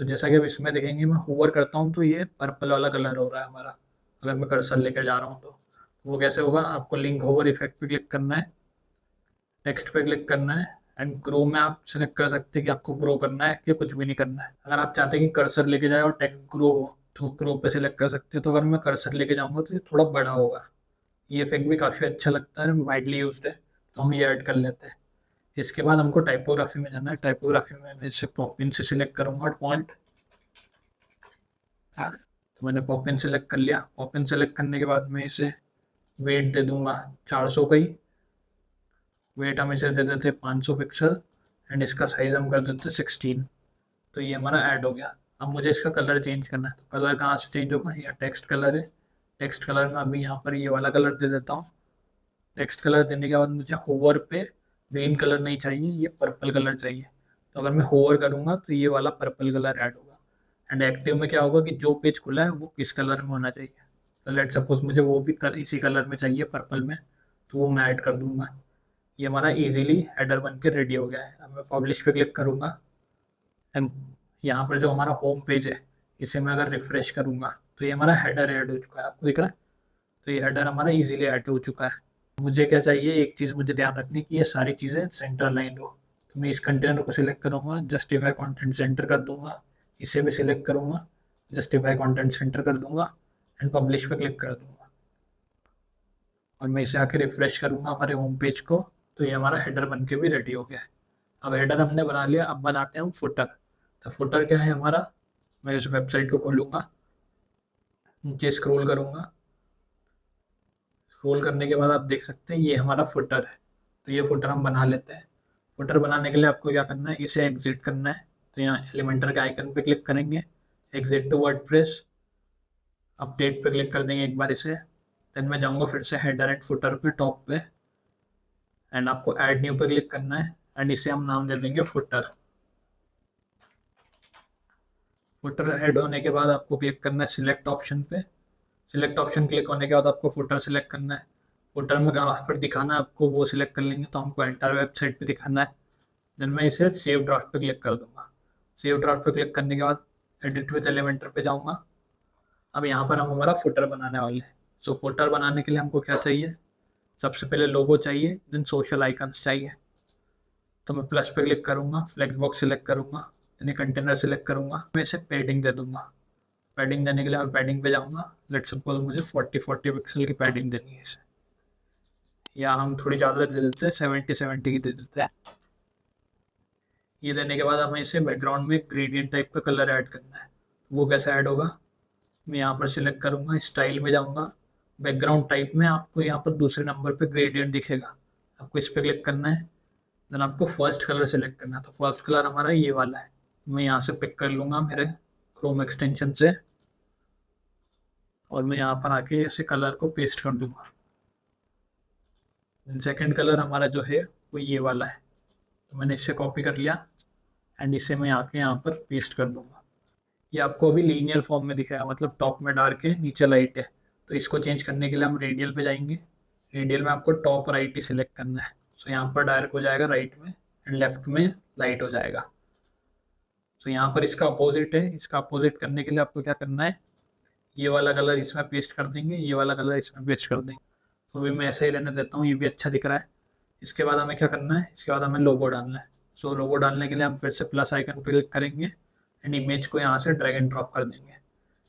तो जैसा कि अब इसमें देखेंगे, मैं होवर करता हूँ तो ये पर्पल वाला कलर हो रहा है हमारा, अगर मैं कर्सर लेकर जा रहा हूँ तो। वो कैसे होगा, आपको लिंक होवर इफेक्ट पे क्लिक करना है, टेक्स्ट पे क्लिक करना है, एंड ग्रो में आप सेलेक्ट कर सकते हैं कि आपको ग्रो करना है कि कुछ भी नहीं करना है। अगर आप चाहते हैं कि कर्सर लेके जाए और टेक्स्ट ग्रो हो तो ग्रो पे सिलेक्ट कर सकते हैं। तो अगर मैं कर्सर लेके जाऊंगा तो ये थोड़ा बड़ा होगा। ये इफेक्ट भी काफ़ी अच्छा लगता है, वाइडली यूज्ड है, तो हम ये ऐड कर लेते हैं। इसके बाद हमको टाइपोग्राफी में जाना है। टाइपोग्राफी में मैं इसे पॉपिन से सिलेक्ट करूंगा फॉन्ट। तो मैंने पॉपिन सेलेक्ट कर लिया। पॉपिन सेलेक्ट करने के बाद मैं इसे वेट दे दूंगा 400 का ही। वेट हम इसे दे देते 500 पिक्सल, एंड इसका साइज हम कर देते 16। तो ये हमारा ऐड हो गया। अब मुझे इसका कलर चेंज करना है। तो कलर कहाँ से चेंज होगा, या टेक्स्ट कलर है। टेक्स्ट कलर में अभी यहाँ पर ये वाला कलर दे देता हूँ। टेक्स्ट कलर देने के बाद मुझे होवर पे ग्रीन कलर नहीं चाहिए, ये पर्पल कलर चाहिए। तो अगर मैं होवर करूँगा तो ये वाला पर्पल कलर ऐड होगा। एंड एक्टिव में क्या होगा कि जो पेज खुला है वो किस कलर में होना चाहिए। तो लेट सपोज मुझे वो भी इसी कलर में चाहिए, पर्पल में, तो वो मैं ऐड कर दूंगा। ये हमारा इजीली हेडर बन के रेडी हो गया है। अब मैं पब्लिश पे क्लिक करूँगा, एंड यहाँ पर जो हमारा होम पेज है इसे मैं अगर रिफ्रेश करूँगा तो ये हमारा हेडर ऐड हो चुका है, आपको दिख रहा है। तो ये हेडर हमारा इजीली ऐड हो चुका है। मुझे क्या चाहिए, एक चीज़ मुझे ध्यान रखनी कि ये सारी चीज़ें सेंटर लाइन हो। तो मैं इस कंटेनर को सिलेक्ट करूँगा, जस्टिफाई कंटेंट सेंटर कर दूंगा। इसे भी सिलेक्ट करूँगा, जस्टिफाई कंटेंट सेंटर कर दूंगा, एंड पब्लिश पे क्लिक कर दूंगा। और मैं इसे आके रिफ्रेश करूँगा हमारे होम पेज को, तो ये हमारा हेडर बन के भी रेडी हो गया है। अब हेडर हमने बना लिया, अब बनाते हैं हम फुटर। तो फुटर क्या है हमारा, मैं इस वेबसाइट को खोलूँगा, नीचे स्क्रॉल करूँगा। स्क्रॉल करने के बाद आप देख सकते हैं ये हमारा फुटर है। तो ये फुटर हम बना लेते हैं। फुटर बनाने के लिए आपको क्या करना है, इसे एग्जिट करना है। तो यहाँ एलिमेंटर के आइकन पे क्लिक करेंगे, एग्जिट टू वर्डप्रेस, अपडेट पे क्लिक कर देंगे एक बार इसे। देन मैं जाऊँगा फिर से हेडर एंड फुटर पे टॉप पे, एंड आपको ऐड न्यू पे क्लिक करना है, एंड इसे हम नाम दे देंगे फुटर। फुटर ऐड होने के बाद आपको क्लिक करना है सिलेक्ट ऑप्शन पे। सिलेक्ट ऑप्शन क्लिक होने के बाद आपको फुटर सिलेक्ट करना है। फुटर में कहाँ पर दिखाना है आपको वो सिलेक्ट कर लेंगे, तो हमको एंटायर वेबसाइट पे दिखाना है। देन मैं इसे सेव ड्राफ्ट पे क्लिक कर दूंगा। सेव ड्राफ्ट पे क्लिक करने के बाद एडिट विद एलिमेंटर पे जाऊंगा। अब यहाँ पर हम हमारा फुटर बनाने वाले हैं। सो फुटर बनाने के लिए हमको क्या चाहिए, सबसे पहले लोगो चाहिए, देन सोशल आइकन्स चाहिए। तो मैं प्लस पे क्लिक करूंगा, फ्लेक्स बॉक्स सिलेक्ट करूंगा, यानी कंटेनर सिलेक्ट करूंगा। मैं इसे पैडिंग दे दूंगा। पैडिंग देने के लिए मैं पैडिंग पे जाऊंगा। लेट्स सपोज मुझे 40 पिक्सल की पैडिंग देनी है इसे, या हम थोड़ी ज़्यादा दे देते हैं, 70 की दे देते हैं। ये देने के बाद हमें इसे बैकग्राउंड में ग्रेडियंट टाइप का कलर ऐड करना है। वो कैसे ऐड होगा, मैं यहाँ पर सिलेक्ट करूँगा, स्टाइल में जाऊँगा, बैकग्राउंड टाइप में आपको यहाँ पर दूसरे नंबर पे ग्रेडियंट दिखेगा, आपको इस पर क्लिक करना है। देन आपको फर्स्ट कलर सेलेक्ट करना है। तो फर्स्ट कलर हमारा ये वाला है, मैं यहाँ से पिक कर लूँगा मेरे क्रोम एक्सटेंशन से, और मैं यहाँ पर आके इसे कलर को पेस्ट कर दूँगा। सेकेंड कलर हमारा जो है वो ये वाला है, तो मैंने इसे कॉपी कर लिया, एंड इसे मैं आके यहाँ पर पेस्ट कर दूँगा। ये आपको अभी लीनियर फॉर्म में दिखाया, मतलब टॉप में डार्क है नीचे लाइट है। तो इसको चेंज करने के लिए हम रेडियल पे जाएंगे। रेडियल में आपको टॉप राइट ही सिलेक्ट करना है। सो यहाँ पर डार्क हो जाएगा राइट में, एंड लेफ्ट में लाइट हो जाएगा। तो यहाँ पर इसका अपोजिट है, इसका अपोजिट करने के लिए आपको क्या करना है, ये वाला कलर इसमें पेस्ट कर देंगे, ये वाला कलर इसमें पेस्ट कर देंगे। तो अभी मैं ऐसे ही रहने देता हूँ, ये भी अच्छा दिख रहा है। इसके बाद हमें क्या करना है, इसके बाद हमें लोगो डालना है। सो लोगो डालने के लिए हम फिर से प्लस आइकन पर क्लिक करेंगे, एंड इमेज को यहाँ से ड्रैग एंड ड्रॉप कर देंगे।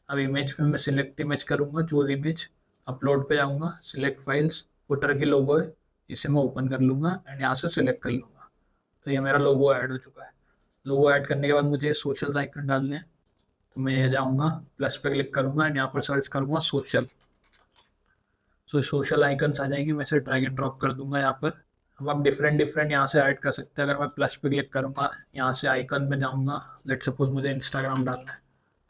अब इमेज पे मैं सिलेक्ट इमेज करूँगा, चूज इमेज, अपलोड पे जाऊँगा, सिलेक्ट फाइल्स, फुटर की लोगो है, इसे मैं ओपन कर लूँगा, एंड यहाँ से सिलेक्ट कर लूँगा। तो ये मेरा लोगो ऐड हो चुका है। लोगो ऐड करने के बाद मुझे सोशल आइकन डालने हैं। तो मैं ये जाऊँगा, प्लस पे क्लिक करूँगा, एंड यहाँ पर सर्च करूँगा सोशल। सो सोशल आइकन्स आ जाएंगे, मैं इसे ड्रैग एंड ड्रॉप कर दूंगा यहाँ पर। अब आप डिफरेंट डिफरेंट यहाँ से ऐड कर सकते हैं। अगर मैं प्लस पे क्लिक करूँगा, यहाँ से आइकन में जाऊँगा, लेट सपोज मुझे इंस्टाग्राम डालना है,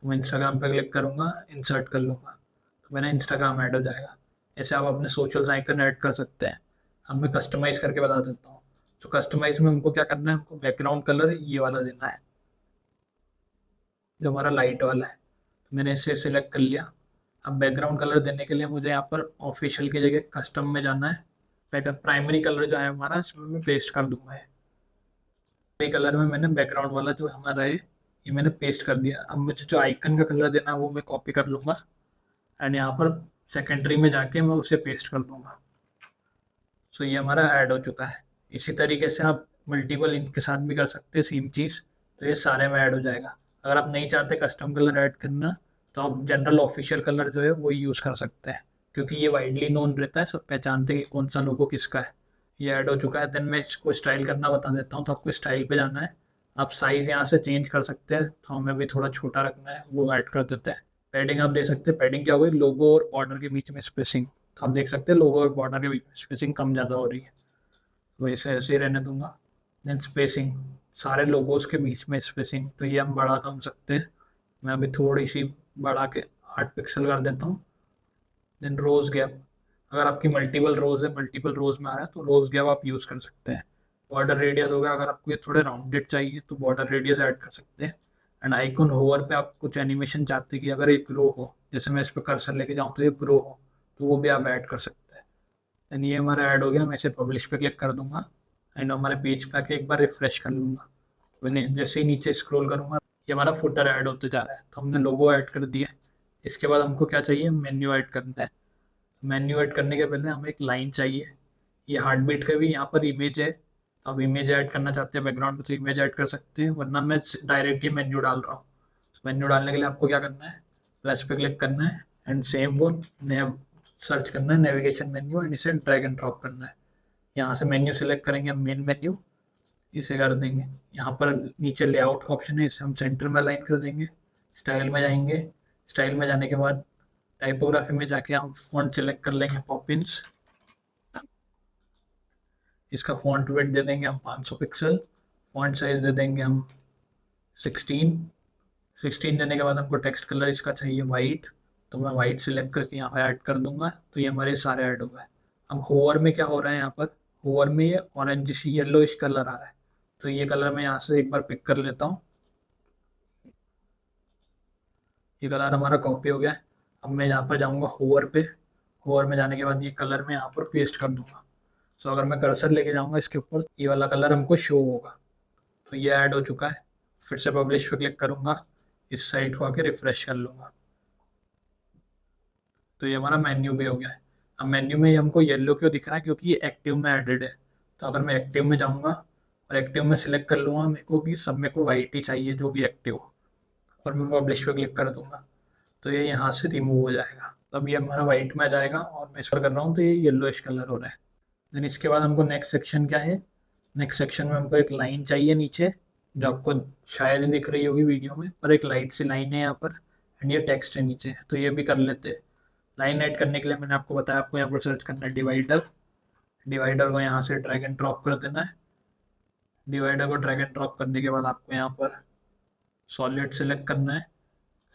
तो मैं इंस्टाग्राम पे क्लिक करूँगा, इंसर्ट कर लूँगा, तो मेरा इंस्टाग्राम ऐड हो जाएगा। ऐसे आप अपने सोशल आइकन ऐड कर सकते हैं। अब मैं कस्टमाइज करके बता देता हूँ। तो कस्टमाइज में हमको क्या करना है, हमको बैकग्राउंड कलर ये वाला देना है, जो हमारा लाइट वाला है। तो मैंने इसे सिलेक्ट कर लिया, अब बैकग्राउंड कलर देने के लिए मुझे यहाँ पर ऑफिशियल की जगह कस्टम में जाना है। प्राइमरी कलर जो है हमारा इसमें मैं पेस्ट कर दूंगा। प्राइमरी कलर में मैंने बैकग्राउंड वाला जो हमारा है ये मैंने पेस्ट कर दिया। अब मुझे जो आइकन का कलर देना है वो मैं कॉपी कर लूंगा एंड यहाँ पर सेकेंडरी में जाके मैं उसे पेस्ट कर दूंगा। सो ये हमारा ऐड हो चुका है। इसी तरीके से आप मल्टीपल इनके साथ भी कर सकते हैं सेम चीज़, तो ये सारे में ऐड हो जाएगा। अगर आप नहीं चाहते कस्टम कलर ऐड करना तो आप जनरल ऑफिशियल कलर जो है वो यूज़ कर सकते हैं, क्योंकि ये वाइडली नोन रहता है, सब पहचानते हैं कि कौन सा लोगो किसका है। ये ऐड हो चुका है। देन मैं इसको स्टाइल करना बता देता हूँ। तो आपको स्टाइल पे जाना है। आप साइज़ यहाँ से चेंज कर सकते हैं, तो हमें भी थोड़ा छोटा रखना है, वो ऐड कर देते हैं। पैडिंग आप दे सकते हैं। पैडिंग क्या होगी, लोगो और बॉर्डर के बीच में स्पेसिंग। तो आप देख सकते हैं लोगो और बॉर्डर के बीच में स्पेसिंग कम ज़्यादा हो रही है, वैसे ऐसे ही रहने दूंगा। देन स्पेसिंग, सारे लोगोस के बीच में स्पेसिंग, तो ये हम बढ़ा कम सकते हैं। मैं अभी थोड़ी सी बढ़ा के 8 पिक्सल कर देता हूँ। देन रोज गैप, अगर आपकी मल्टीपल रोज है, मल्टीपल रोज में आ रहा है तो रोज गैप आप यूज़ कर सकते हैं। बॉर्डर रेडियस होगा, अगर आपको ये थोड़े राउंडेड चाहिए तो बॉर्डर रेडियस ऐड कर सकते हैं। एंड आइकन होवर पे आप कुछ एनिमेशन चाहते हैं कि अगर एक ग्रो हो, जैसे मैं इस पर कर्सर लेके जाऊँ तो ये ग्रो हो, तो वो भी आप ऐड कर सकते हैं। एंड ये हमारा ऐड हो गया। मैं इसे पब्लिश पे क्लिक कर दूंगा एंड हमारे पेज पे आके एक बार रिफ्रेश कर लूंगा। मैंने जैसे ही नीचे स्क्रॉल करूंगा ये हमारा फुटर ऐड होते जा रहा है। तो हमने लोगो ऐड कर दिया। इसके बाद हमको क्या चाहिए, मेन्यू ऐड करना है। मेन्यू ऐड करने के पहले हमें एक लाइन चाहिए। ये हार्ट बीट का भी यहाँ पर इमेज है। अब इमेज ऐड करना चाहते हैं बैकग्राउंड में तो इमेज ऐड कर सकते हैं, वरना मैं डायरेक्ट ही मेन्यू डाल रहा हूँ। मेन्यू डालने के लिए आपको क्या करना है, प्लस पे क्लिक करना है एंड सेम वो नया सर्च करना है नेविगेशन मेन्यू एंड इसे ड्रैग एंड ड्रॉप करना है। यहाँ से मेन्यू सिलेक्ट करेंगे, मेन मेन्यू इसे कर देंगे। यहाँ पर नीचे लेआउट का ऑप्शन है, इसे हम सेंटर में अलाइन कर देंगे। स्टाइल में जाएंगे। स्टाइल में जाने के बाद टाइपोग्राफी में जाके हम फॉन्ट सिलेक्ट कर लेंगे पॉपिंस। इसका फॉन्ट वेट दे देंगे हम 500 पिक्सल। फॉन्ट साइज दे देंगे हम 16 देने के बाद हमको टेक्स्ट कलर इसका चाहिए वाइट, तो मैं वाइट सिलेक्ट करके यहाँ पे ऐड कर दूंगा। तो ये हमारे सारे ऐड हो गए। अब होवर में क्या हो रहा है, यहाँ पर होवर में ये ऑरेंज येलो इस कलर आ रहा है, तो ये कलर मैं यहाँ से एक बार पिक कर लेता हूँ। ये कलर हमारा कॉपी हो गया है। अब मैं यहाँ पर जाऊँगा होवर पे। होवर में जाने के बाद ये कलर मैं यहाँ पर पेस्ट कर दूंगा। सो अगर मैं कर्सर लेके जाऊँगा इसके ऊपर, ये वाला कलर हमको शो होगा। तो ये ऐड हो चुका है। फिर से पब्लिश पे क्लिक करूंगा, इस साइट को आके रिफ्रेश कर लूंगा, तो ये हमारा मेन्यू भी हो गया है। अब मेन्यू में ये हमको येलो क्यों दिख रहा है, क्योंकि ये एक्टिव में एडेड है। तो अगर मैं एक्टिव में जाऊंगा और एक्टिव में सिलेक्ट कर लूंगा, मेरे को कि सब मेरे को वाइट ही चाहिए जो भी एक्टिव हो, और मैं पब्लिश पे क्लिक कर दूंगा तो ये यहाँ से रिमूव हो जाएगा। तब ये हमारा वाइट में आ जाएगा और मैं इस पर कर रहा हूँ तो ये येलोइश कलर हो रहा है। देन इसके बाद हमको नेक्स्ट सेक्शन क्या है, नेक्स्ट सेक्शन में हमको एक लाइन चाहिए नीचे, जो आपको शायद ही दिख रही होगी वीडियो में, पर एक लाइट सी लाइन है यहाँ पर एंड ये टेक्स्ट है नीचे, तो ये भी कर लेते हैं। लाइन ऐड करने के लिए मैंने आपको बताया, आपको यहाँ पर सर्च करना है डिवाइडर। डिवाइडर को यहाँ से ड्रैग एंड ड्रॉप कर देना है। डिवाइडर को ड्रैग एंड ड्रॉप करने के बाद आपको यहाँ पर सॉलिड सेलेक्ट करना है।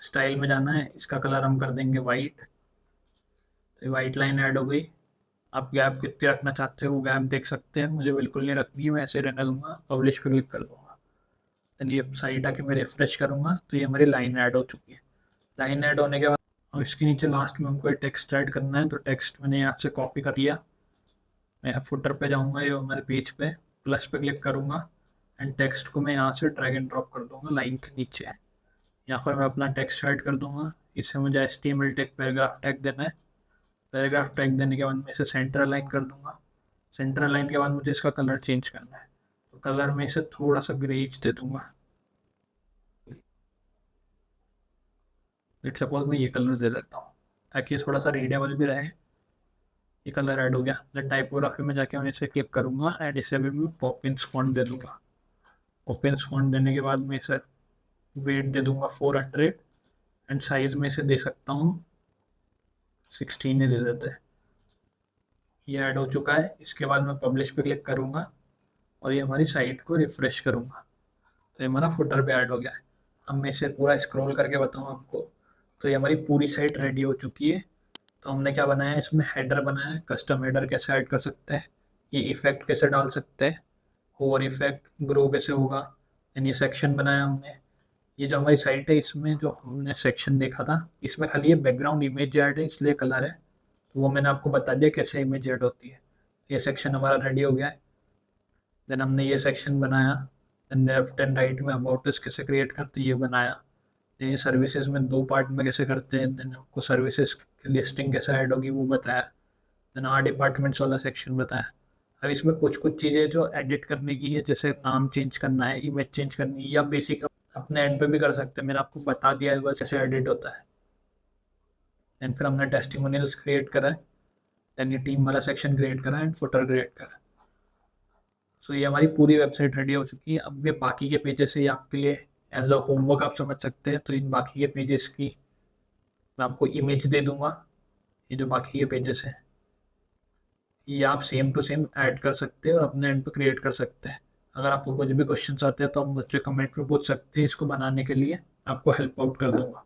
स्टाइल में जाना है, इसका कलर हम कर देंगे वाइट। तो वाइट लाइन ऐड हो गई। आप गैप कितनी रखना चाहते हो वो गैप देख सकते हैं, मुझे बिल्कुल नहीं रखनी है, मैं ऐसे रहने दूंगा। पब्लिश पे क्लिक कर दूंगा। देन ये साइट आके मैं रिफ्रेश करूंगा तो ये हमारी लाइन ऐड हो चुकी है। लाइन ऐड होने के बाद और इसके नीचे लास्ट में हमको टेक्स्ट ऐड करना है, तो टेक्स्ट मैंने यहाँ से कॉपी कर लिया। मैं फुटर पे जाऊँगा, ये हमारे पेज पे प्लस पे क्लिक करूँगा एंड टेक्स्ट को मैं यहाँ से ड्रैग एंड ड्रॉप कर दूँगा लाइन के नीचे। यहाँ पर मैं अपना टेक्स्ट ऐड कर दूँगा। इसे मुझे HTML टैग पैराग्राफ टैग देना है। पैराग्राफ टैग देने के बाद मैं इसे सेंटर अलाइन कर दूंगा। सेंटर अलाइन के बाद मुझे इसका कलर चेंज करना है, तो कलर में इसे थोड़ा सा ग्रेज दे दूंगा। लेट्स सपोज मैं ये कलर दे देता हूँ ताकि ये थोड़ा सा रीडेबल भी रहे। ये कलर ऐड हो गया। देन टाइपोग्राफी में जाके मैं इसे क्लिक करूंगा एंड इसे भी मैं पॉपिंस फॉन्ट दे दूंगा। पॉपिंस फॉन्ट देने के बाद मैं इसे वेट दे दूंगा 400 एंड साइज में इसे दे सकता हूँ 16 ही दे देते हैं। ये ऐड हो चुका है। इसके बाद मैं पब्लिश पे क्लिक करूंगा और ये हमारी साइट को रिफ्रेश करूंगा, तो ये हमारा फुटर पे ऐड हो गया है। अब मैं इसे पूरा स्क्रॉल करके बताऊँ आपको, तो ये हमारी पूरी साइट रेडी हो चुकी है। तो हमने क्या बनाया है, इसमें हेडर बनाया है। कस्टम हेडर कैसे ऐड कर सकते हैं, ये इफेक्ट कैसे डाल सकते हैं, होवर इफेक्ट ग्रो कैसे होगा। एंड ये सेक्शन बनाया हमने, ये जो हमारी साइट है इसमें जो हमने सेक्शन देखा था इसमें खाली ये बैकग्राउंड इमेज ऐड है इसलिए कलर है, तो वो मैंने आपको बता दिया कैसे इमेज ऐड होती है। ये सेक्शन हमारा रेडी हो गया है। देन हमने ये सेक्शन बनाया, देन लेफ्ट एंड राइट में अबाउट अस कैसे क्रिएट करते हैं ये बनाया। देन ये सर्विसेज में 2 पार्ट में कैसे करते हैं, देन आपको सर्विसेज की लिस्टिंग कैसे ऐड होगी वो बताया। देन आर डिपार्टमेंट्स वाला सेक्शन बताया। अब इसमें कुछ कुछ चीज़ें जो एडिट करने की है, जैसे नाम चेंज करना है, इमेज चेंज करनी है, या बेसिक अपने एंड पे भी कर सकते हैं, मैंने आपको बता दिया है बस कैसे एडिट होता है। एंड फिर हमने टेस्टिमोनियल्स क्रिएट करा है, देन ये टीम वाला सेक्शन क्रिएट करा है एंड फुटर क्रिएट करा है। सो ये हमारी पूरी वेबसाइट रेडी हो चुकी है। अब ये बाकी के पेजेस है, ये आपके लिए एज अ होमवर्क आप समझ सकते हैं। तो इन बाकी के पेजेस की मैं आपको इमेज दे दूंगा। ये जो बाकी के पेजेस हैं ये आप सेम टू सेम ऐड कर सकते हैं और अपने एंड पे क्रिएट कर सकते हैं। अगर आपको कुछ भी क्वेश्चन आते हैं तो आप मुझसे कमेंट में पूछ सकते हैं, इसको बनाने के लिए आपको हेल्प आउट कर दूंगा।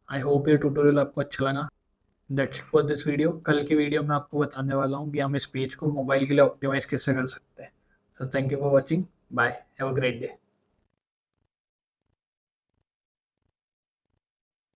आई होप ये ट्यूटोरियल आपको अच्छा लगा। That's for this video. कल की वीडियो में आपको बताने वाला हूँ कि हम इस पेज को मोबाइल के लिए ऑप्टिमाइज कैसे कर सकते हैं। So thank you for watching. Bye. Have a great day.